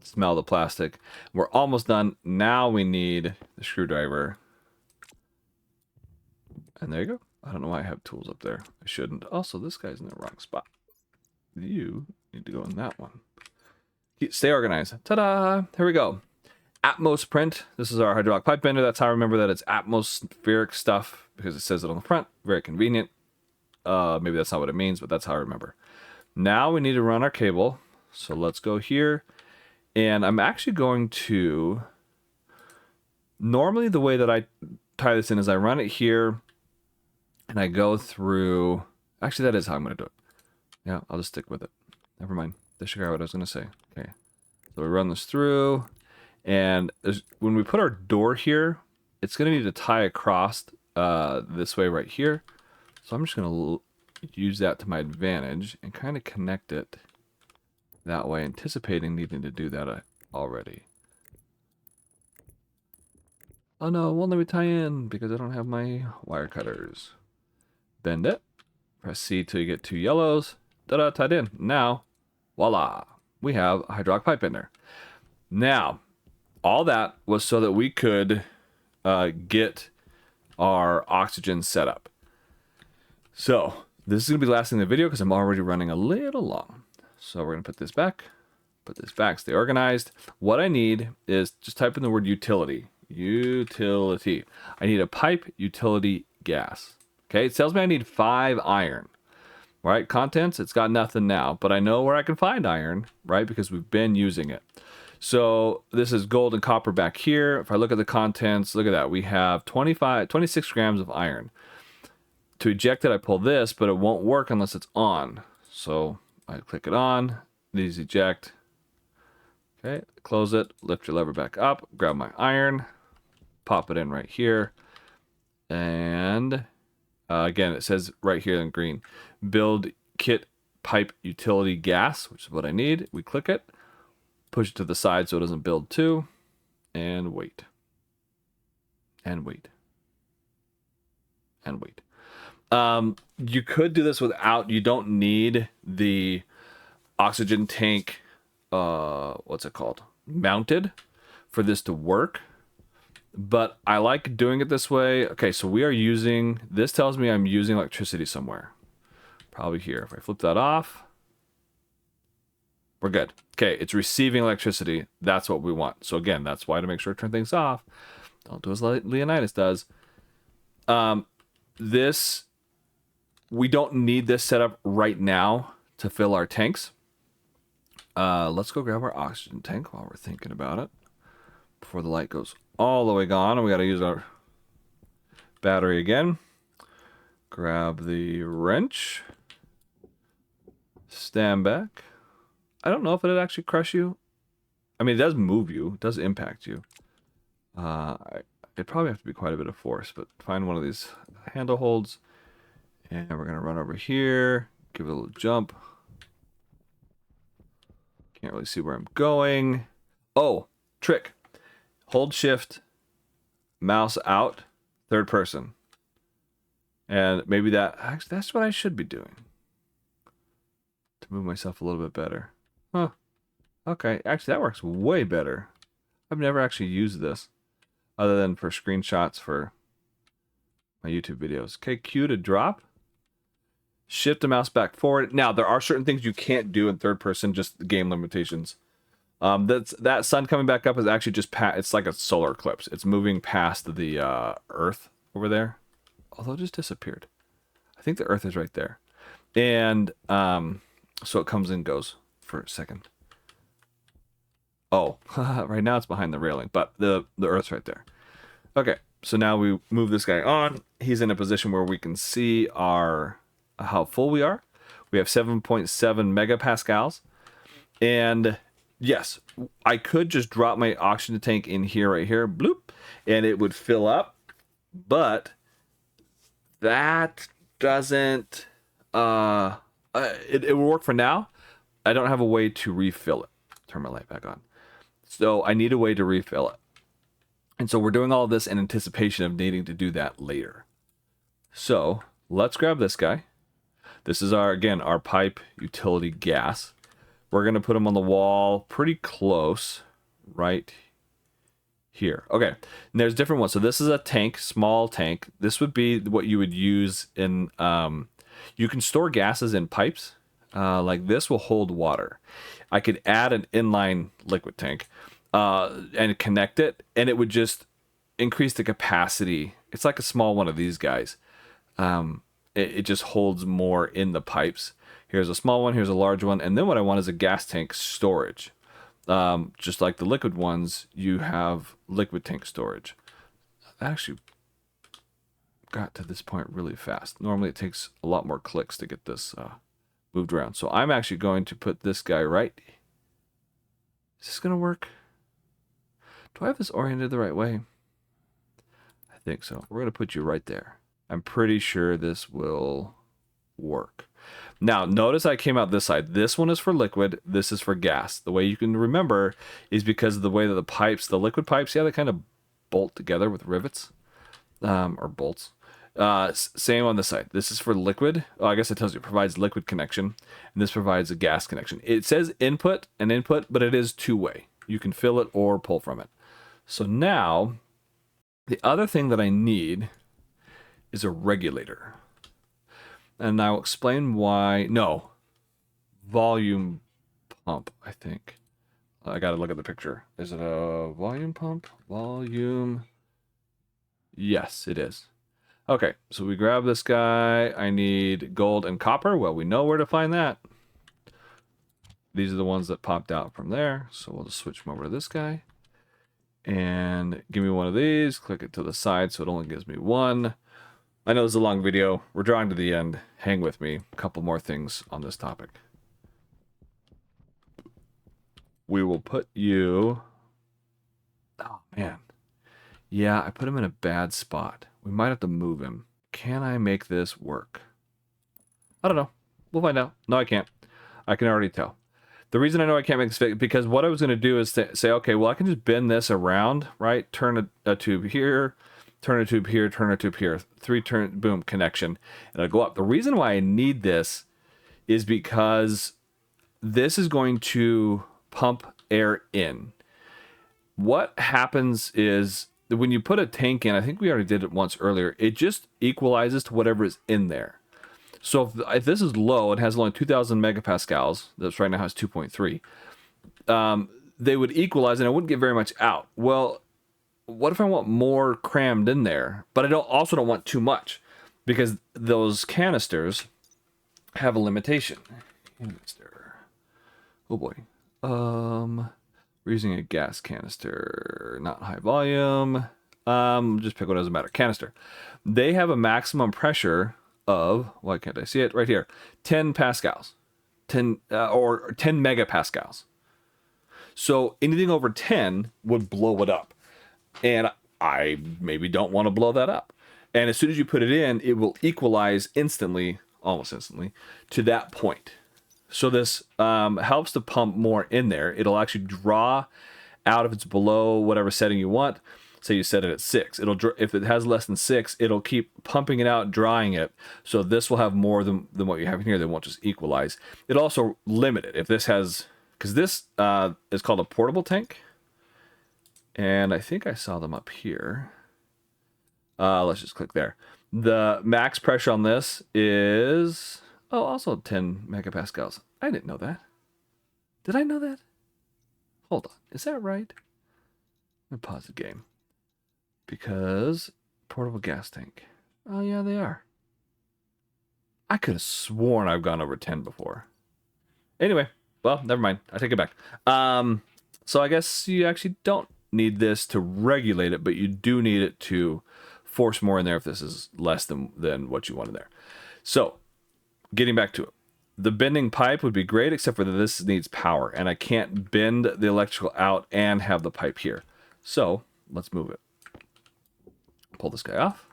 Smell the plastic. We're almost done. Now we need the screwdriver. And there you go. I don't know why I have tools up there. I shouldn't. Also, this guy's in the wrong spot. You need to go in that one. Stay organized. Ta-da! Here we go. Atmos print. This is our hydraulic pipe bender. That's how I remember that it's atmospheric stuff, because it says it on the front. Very convenient. Maybe that's not what it means, but that's how I remember. Now we need to run our cable. So let's go here. And I'm actually going to... Normally the way that I tie this in is I run it here, and I go through... Actually, that is how I'm going to do it. Yeah, I'll just stick with it. Never mind. Disregard what I was going to say. Okay. So we run this through. And when we put our door here, it's going to need to tie across this way right here. So I'm just going to use that to my advantage and kind of connect it that way, anticipating needing to do that already. Oh no, it won't let me tie in because I don't have my wire cutters. Bend it. Press C till you get 2 yellows. Ta-da, tied in. Now, voila, we have a hydraulic pipe bender. Now, all that was so that we could get our oxygen set up. So, this is going to be the last thing in the video because I'm already running a little long. So we're going to put this back, stay organized. What I need is just type in the word utility. Utility. I need a pipe, utility, gas. Okay, it tells me I need 5 iron. Right, contents, it's got nothing now, but I know where I can find iron, right, because we've been using it. So this is gold and copper back here. If I look at the contents, look at that. We have 26 grams of iron. To eject it, I pull this, but it won't work unless it's on. So I click it on, these eject. Okay, close it, lift your lever back up, grab my iron, pop it in right here. And again, it says right here in green, build kit pipe utility gas, which is what I need. We click it, push it to the side so it doesn't build too, and wait. And wait. And wait. You could do this without, you don't need the oxygen tank, what's it called? Mounted for this to work. But I like doing it this way. Okay, so we are using, this tells me I'm using electricity somewhere. Probably here. If I flip that off, we're good. Okay, it's receiving electricity. That's what we want. So again, that's why to make sure to turn things off. Don't do as Leonidas does. We don't need this setup right now to fill our tanks. Let's go grab our oxygen tank while we're thinking about it. Before the light goes all the way gone, and we got to use our battery again. Grab the wrench. Stand back. I don't know if it'd actually crush you. I mean, it does move you. It does impact you. It'd probably have to be quite a bit of force, but find one of these handle holds. And we're going to run over here. Give it a little jump. Can't really see where I'm going. Oh, trick. Hold shift, mouse out, third person. And maybe actually, that's what I should be doing. To move myself a little bit better. Huh. Okay, actually that works way better. I've never actually used this. Other than for screenshots for my YouTube videos. Okay, Q to drop. Shift the mouse back forward. Now, there are certain things you can't do in third person, just game limitations. That sun coming back up is actually just it's like a solar eclipse. It's moving past the Earth over there. although it just disappeared. I think the earth is right there. And so it comes and goes for a second. Oh, right now it's behind the railing, but the earth's right there. Okay, so now we move this guy on. He's in a position where we can see our how full we are. We have 7.7 megapascals. And yes, I could just drop my oxygen tank in here, right here, bloop, and it would fill up. But that doesn't, it will work for now. I don't have a way to refill it. Turn my light back on. So I need a way to refill it. And so we're doing all this in anticipation of needing to do that later. So let's grab this guy. This is our, again, our pipe utility gas. We're going to put them on the wall pretty close right here. Okay, and there's different ones. So this is a tank, small tank. This would be what you would use in, you can store gases in pipes. Like this will hold water. I could add an inline liquid tank and connect it, and it would just increase the capacity. It's like a small one of these guys. It just holds more in the pipes. Here's a small one, here's a large one, and then what I want is a gas tank storage. Just like the liquid ones, you have liquid tank storage. I actually got to this point really fast. Normally it takes a lot more clicks to get this moved around. So I'm actually going to put this guy right. Is this going to work? Do I have this oriented the right way? I think so. We're going to put you right there. I'm pretty sure this will work. Now, notice I came out this side. This one is for liquid. This is for gas. The way you can remember is because of the way that the pipes, the liquid pipes, yeah, they kind of bolt together with rivets or bolts. Same on this side. This is for liquid. Oh, I guess it tells you it provides liquid connection, and this provides a gas connection. It says input and input, but it is two-way. You can fill it or pull from it. So now, the other thing that I need is a regulator. And I'll explain why. No, volume pump, I think. I gotta look at the picture. Is it a volume pump? Volume. Yes, it is. Okay, so we grab this guy. I need gold and copper. Well, we know where to find that. These are the ones that popped out from there. So we'll just switch them over to this guy. And give me one of these. Click it to the side so it only gives me one. I know this is a long video. We're drawing to the end. Hang with me. A couple more things on this topic. We will put you... Oh, man. Yeah, I put him in a bad spot. We might have to move him. Can I make this work? I don't know. We'll find out. No, I can't. I can already tell. The reason I know I can't make this fit, because what I was going to do is say, okay, well, I can just bend this around, right? Turn a tube here, turn a tube here, turn a tube here. 3 turn, boom, connection. And it'll go up. The reason why I need this is because this is going to pump air in. What happens is when you put a tank in, I think we already did it once earlier, it just equalizes to whatever is in there. So if this is low, it has only 2,000 megapascals. This right now has 2.3. They would equalize, and I wouldn't get very much out. Well, what if I want more crammed in there? But I also don't want too much, because those canisters have a limitation. Canister. Oh boy. We're using a gas canister, not high volume. Just pick what doesn't matter. Canister. They have a maximum pressure of, why can't I see it? Right here. 10 pascals. 10 or 10 megapascals. So anything over 10 would blow it up. And I maybe don't want to blow that up. And as soon as you put it in, it will equalize instantly, almost instantly, to that point. So this helps to pump more in there. It'll actually draw out if it's below whatever setting you want. Say you set it at 6. If it has less than 6, it'll keep pumping it out, drawing it. So this will have more than what you have in here. They won't just equalize. It'll also limit it. If this has, because this is called a portable tank. And I think I saw them up here. Let's just click there. The max pressure on this is, oh, also 10 megapascals. I didn't know that. Did I know that? Hold on. Is that right? Let me pause the game. Because portable gas tank. Oh, yeah, they are. I could have sworn I've gone over 10 before. Anyway, well, never mind. I take it back. So I guess you actually don't need this to regulate it, but you do need it to force more in there if this is less than what you want in there. So, getting back to it. The bending pipe would be great, except for that this needs power, and I can't bend the electrical out and have the pipe here. So, let's move it. Pull this guy off.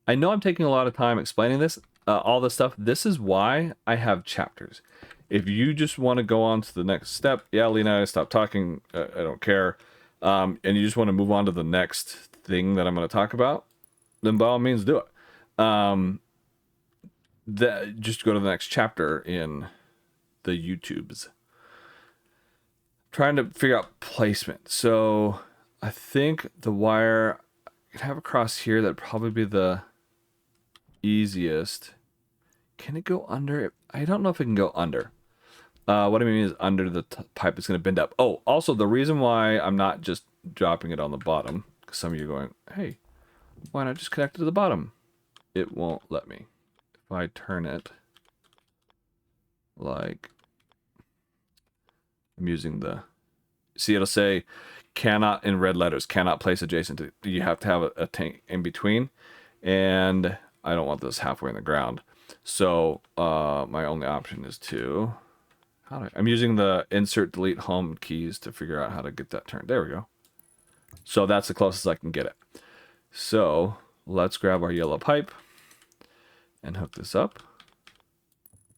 I know I'm taking a lot of time explaining this, all this stuff. This is why I have chapters. If you just want to go on to the next step, yeah, Leonidas, stop talking. I don't care. And you just want to move on to the next thing that I'm going to talk about, then by all means do it. Just go to the next chapter in the YouTubes. Trying to figure out placement. So I think the wire I can have across here. That'd probably be the easiest. Can it go under? I don't know if it can go under. What I mean is under the pipe is going to bend up. Oh, also the reason why I'm not just dropping it on the bottom, because some of you are going, hey, why not just connect it to the bottom? It won't let me. If I turn it like I'm using the, see, it'll say cannot in red letters, cannot place adjacent to, you have to have a tank in between, and I don't want this halfway in the ground. So my only option is to, I'm using the insert delete home keys to figure out how to get that turned. There we go. So that's the closest I can get it. So let's grab our yellow pipe and hook this up.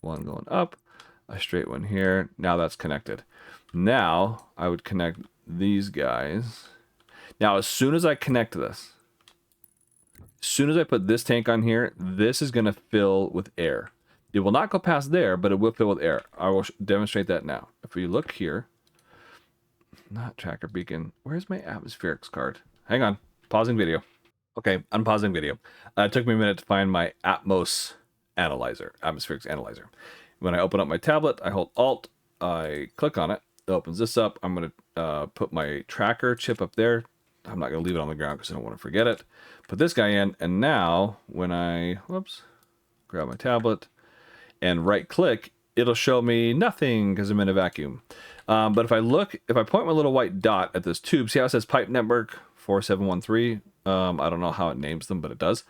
One going up, a straight one here. Now that's connected. Now I would connect these guys. Now as soon as I connect this, as soon as I put this tank on here, this is going to fill with air. It will not go past there, but it will fill with air. I will demonstrate that now. If we look here, not tracker beacon. Where's my atmospherics card? Hang on. Pausing video. Okay, unpausing video. It took me a minute to find my Atmos analyzer, atmospherics analyzer. When I open up my tablet, I hold Alt, I click on it. It opens this up. I'm going to put my tracker chip up there. I'm not going to leave it on the ground because I don't want to forget it. Put this guy in, and now when I, grab my tablet and right click, it'll show me nothing because I'm in a vacuum. But if I point my little white dot at this tube, see how it says pipe network 4713? I don't know how it names them, but it does.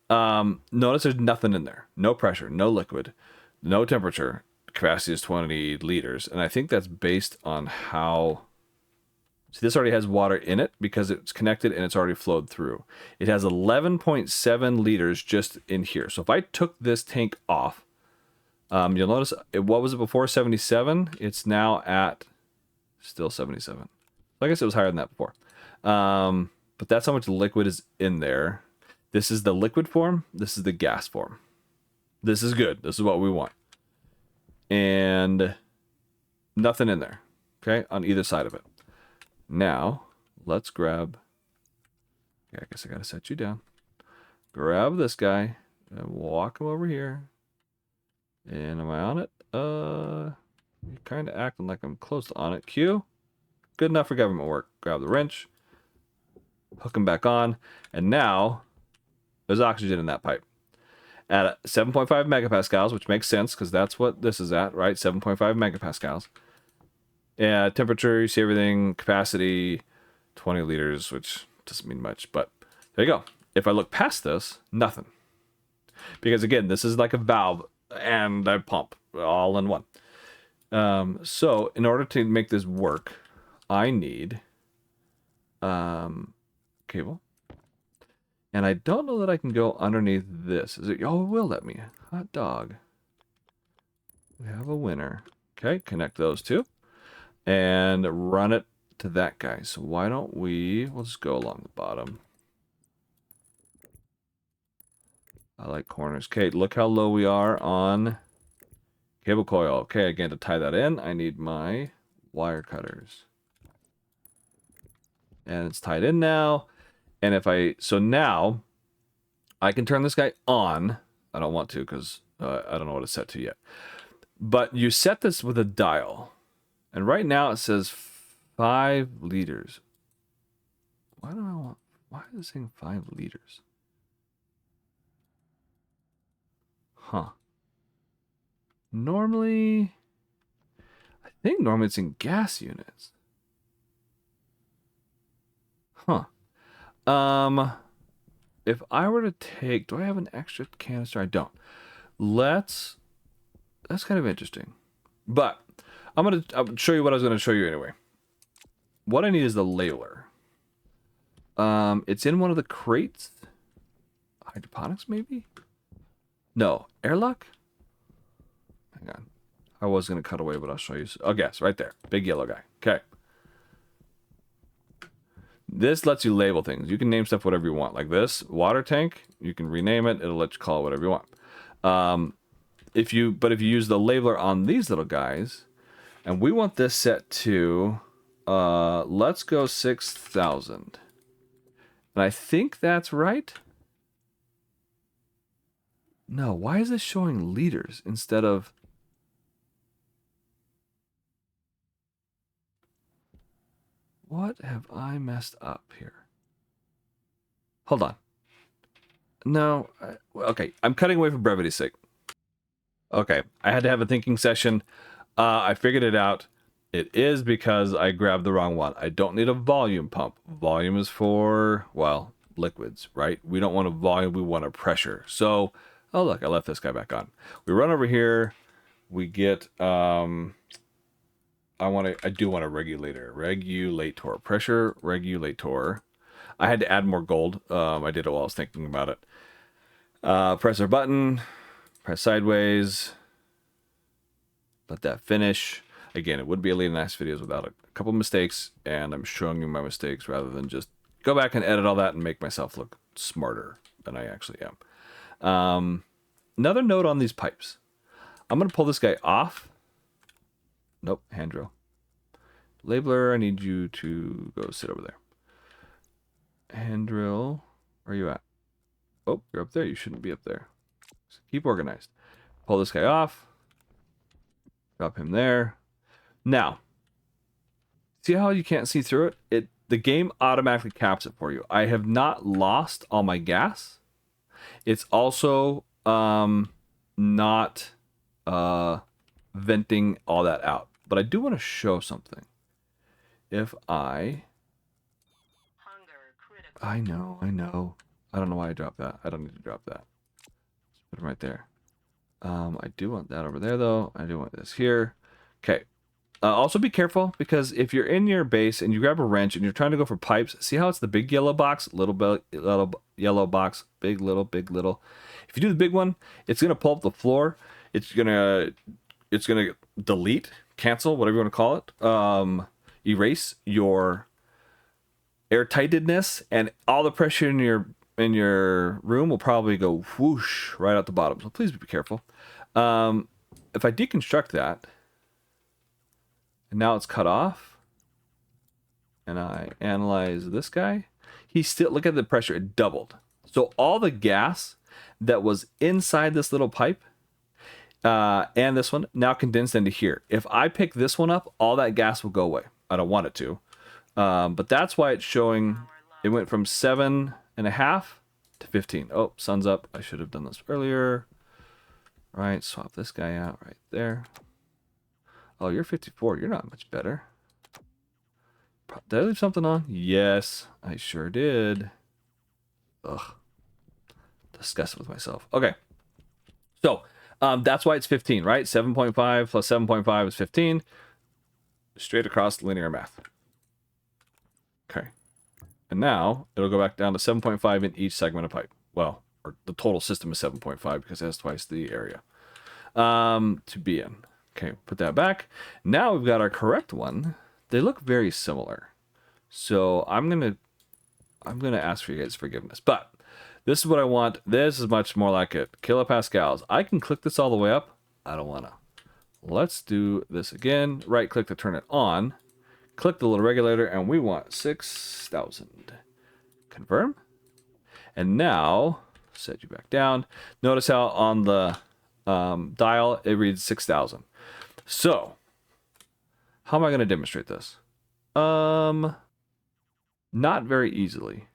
Notice there's nothing in there. No pressure, no liquid, no temperature. Capacity is 20 liters. And I think that's based on how... See, this already has water in it because it's connected and it's already flowed through. It has 11.7 liters just in here. So if I took this tank off, you'll notice, what was it before? 77? It's now at still 77. I guess it was higher than that before. But that's how much liquid is in there. This is the liquid form. This is the gas form. This is good. This is what we want. And nothing in there, okay, on either side of it. Now, let's grab... Okay, I guess I got to set you down. Grab this guy and walk him over here. And am I on it? You're kind of acting like I'm close on it. Q. Good enough for government work. Grab the wrench. Hook him back on. And now, there's oxygen in that pipe. At 7.5 megapascals, which makes sense because that's what this is at, right? 7.5 megapascals. Yeah, temperature, you see everything. Capacity, 20 liters, which doesn't mean much, but there you go. If I look past this, nothing. Because again, this is like a valve and a pump all in one. So in order to make this work, I need cable. And I don't know that I can go underneath this. Is it? Oh, it will let me. Hot dog. We have a winner. Okay, connect those two. And run it to that guy. So why don't we'll just go along the bottom. I like corners. Okay, look how low we are on cable coil. Okay, again, to tie that in, I need my wire cutters. And it's tied in now. And so now I can turn this guy on. I don't want to because I don't know what it's set to yet. But you set this with a dial. And right now it says 5 liters. Why is it saying 5 liters? Huh. Normally, I think normally it's in gas units. Huh. If I were to take, do I have an extra canister? I don't. That's kind of interesting. But I'll show you what I was gonna show you anyway. What I need is the labeler. It's in one of the crates. Hydroponics, maybe? No, airlock? Hang on. I was gonna cut away, but I'll show you. Oh, yes, right there. Big yellow guy. Okay. This lets you label things. You can name stuff whatever you want. Like this, water tank, you can rename it. It'll let you call it whatever you want. If you use the labeler on these little guys, and we want this set to, let's go 6,000. And I think that's right. No, why is this showing liters instead of... What have I messed up here? Hold on. No, okay, I'm cutting away for brevity's sake. Okay, I had to have a thinking session. I figured it out. It is because I grabbed the wrong one. I don't need a volume pump. Volume is for, well, liquids, right? We don't want a volume, we want a pressure. So, oh look, I left this guy back on. We run over here, we get, I do want a regulator. Regulator. Pressure regulator. I had to add more gold. I did it while I was thinking about it. Press our button. Press sideways. Let that finish. Again, it would be a Leonidas videos without a couple mistakes, and I'm showing you my mistakes rather than just go back and edit all that and make myself look smarter than I actually am. Another note on these pipes. I'm going to pull this guy off. Nope, hand drill. Labeler, I need you to go sit over there. Hand drill, where are you at? Oh, you're up there. You shouldn't be up there. So keep organized. Pull this guy off. Drop him there. Now, see how you can't see through it? The game automatically caps it for you. I have not lost all my gas. It's also not venting all that out. But I do want to show something. If I know. I don't know why I dropped that. I don't need to drop that. Just put it right there. I do want that over there, though. I do want this here. Okay. Also be careful, because if you're in your base and you grab a wrench and you're trying to go for pipes, see how it's the big yellow box, little yellow box, big, little. If you do the big one, it's gonna pull up the floor. It's gonna delete, cancel, whatever you want to call it. Erase your airtightedness, and all the pressure in your room will probably go whoosh right out the bottom. So please be careful. If I deconstruct that, and now it's cut off, and I analyze this guy, he's still, look at the pressure, it doubled. So all the gas that was inside this little pipe and this one now condensed into here. If I pick this one up, all that gas will go away. I don't want it to. But that's why it's showing, it went from 7.5 to 15. Oh, sun's up. I should have done this earlier. All right, swap this guy out right there. Oh, you're 54. You're not much better. Did I leave something on? Yes, I sure did. Ugh. Disgusted with myself. Okay. So, that's why it's 15, right? 7.5 plus 7.5 is 15. Straight across linear math. Okay. And now, it'll go back down to 7.5 in each segment of pipe. Well, or the total system is 7.5 because it has twice the area to be in. Okay, put that back. Now we've got our correct one. They look very similar. So I'm gonna ask for you guys' forgiveness. But this is what I want. This is much more like it. Kilopascals. I can click this all the way up. I don't wanna. Let's do this again. Right click to turn it on. Click the little regulator, and we want 6,000. Confirm. And now, set you back down. Notice how on the dial it reads 6,000. So, how am I going to demonstrate this? Not very easily.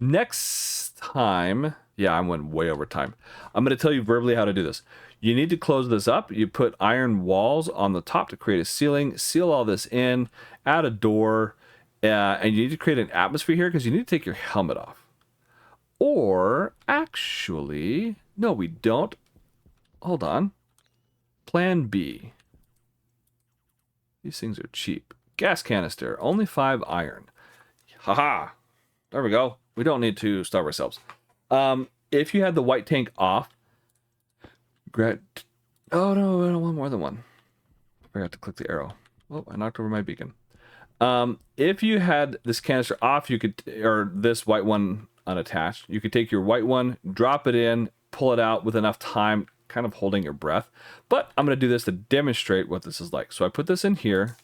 Next time, yeah, I went way over time. I'm going to tell you verbally how to do this. You need to close this up. You put iron walls on the top to create a ceiling, seal all this in, add a door, and you need to create an atmosphere here because you need to take your helmet off. Or, actually, no, we don't. Hold on. Plan B. These things are cheap. Gas canister, only 5 iron. Haha. There we go. We don't need to starve ourselves. If you had the white tank off, oh no, I don't want more than one. I forgot to click the arrow. Oh, I knocked over my beacon. If you had this canister off, you could, or this white one unattached, you could take your white one, drop it in, pull it out with enough time, kind of holding your breath. But I'm going to do this to demonstrate what this is like. So I put this in here,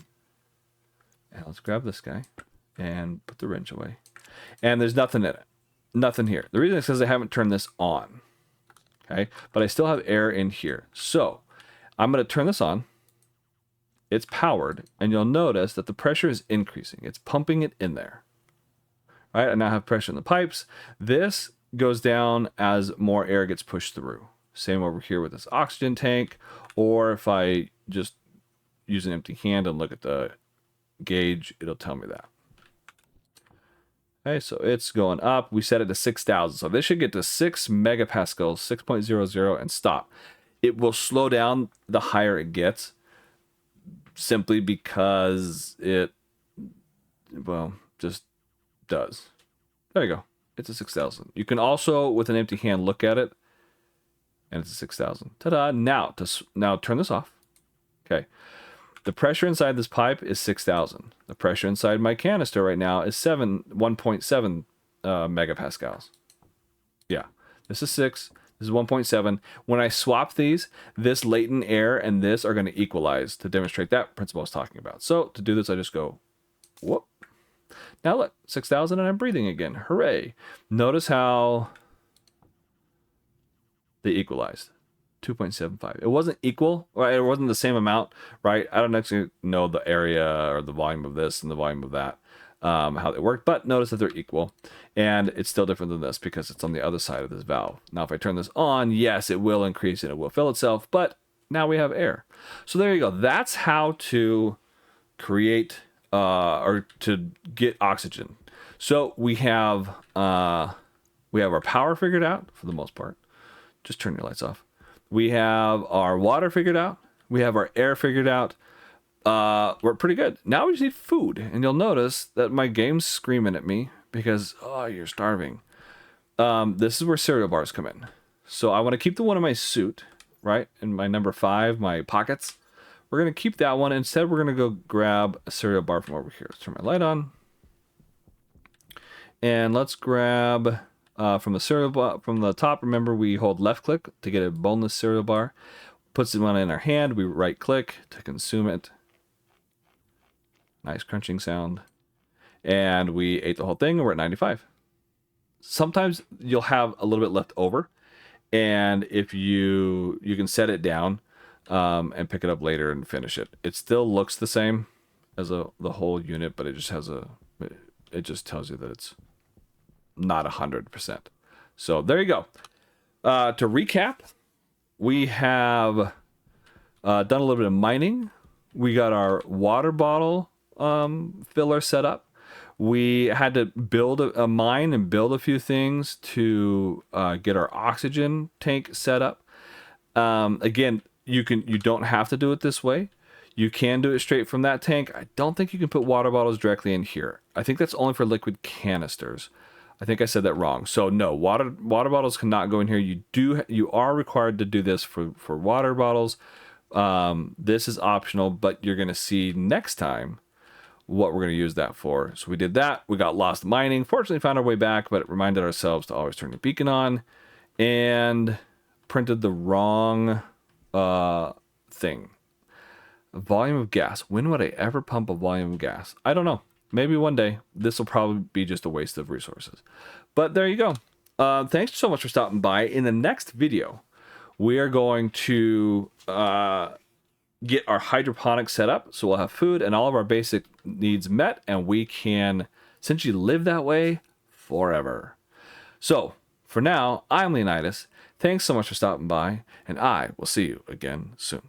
and let's grab this guy and put the wrench away. And there's nothing in it. Nothing here. The reason is because I haven't turned this on. Okay, but I still have air in here. So I'm going to turn this on. It's powered, and you'll notice that the pressure is increasing. It's pumping it in there. All right, I now have pressure in the pipes. This goes down as more air gets pushed through. Same over here with this oxygen tank, or if I just use an empty hand and look at the gauge, it'll tell me that. Okay, so it's going up. We set it to 6,000. So this should get to 6 megapascals, 6.00, and stop. It will slow down the higher it gets, simply because it, well, just does. There you go. It's a 6,000. You can also, with an empty hand, look at it, and it's a 6,000. Ta-da! Now turn this off. Okay. The pressure inside this pipe is 6,000. The pressure inside my canister right now is 1.7 megapascals. Yeah, this is 6. This is 1.7. When I swap these, this latent air and this are going to equalize to demonstrate that principle I was talking about. So to do this, I just go, whoop. Now look, 6,000 and I'm breathing again. Hooray. Notice how they equalized. 2.75. It wasn't equal, right? It wasn't the same amount, right? I don't actually know the area or the volume of this and the volume of that, how they work, but notice that they're equal. And it's still different than this because it's on the other side of this valve. Now, if I turn this on, yes, it will increase and it will fill itself, but now we have air. So there you go. That's how to create or to get oxygen. So we have our power figured out for the most part. Just turn your lights off. We have our water figured out. We have our air figured out. We're pretty good. Now we just need food. And you'll notice that my game's screaming at me because, oh, you're starving. This is where cereal bars come in. So I want to keep the one in my suit, right? In my number 5, my pockets. We're going to keep that one. Instead, we're going to go grab a cereal bar from over here. Let's turn my light on. And let's grab... from the cereal bar, from the top, remember we hold left click to get a boneless cereal bar. Puts one in our hand, we right click to consume it. Nice crunching sound. And we ate the whole thing and we're at 95. Sometimes you'll have a little bit left over. And if you can set it down and pick it up later and finish it. It still looks the same as the whole unit, but it just has it just tells you that it's not 100%. So there you go. To recap, we have done a little bit of mining. We got our water bottle filler set up. We had to build a mine and build a few things to get our oxygen tank set up. Again, you don't have to do it this way. You can do it straight from that tank. I don't think you can put water bottles directly in here. I think that's only for liquid canisters. I think I said that wrong. So no, water bottles cannot go in here. You are required to do this for water bottles. This is optional, but you're going to see next time what we're going to use that for. So we did that. We got lost mining. Fortunately, found our way back, but it reminded ourselves to always turn the beacon on, and printed the wrong thing. Volume of gas. When would I ever pump a volume of gas? I don't know. Maybe one day. This will probably be just a waste of resources. But there you go. Thanks so much for stopping by. In the next video, we are going to get our hydroponics set up. So we'll have food and all of our basic needs met. And we can essentially live that way forever. So For now, I'm Leonidas. Thanks so much for stopping by, and I will see you again soon.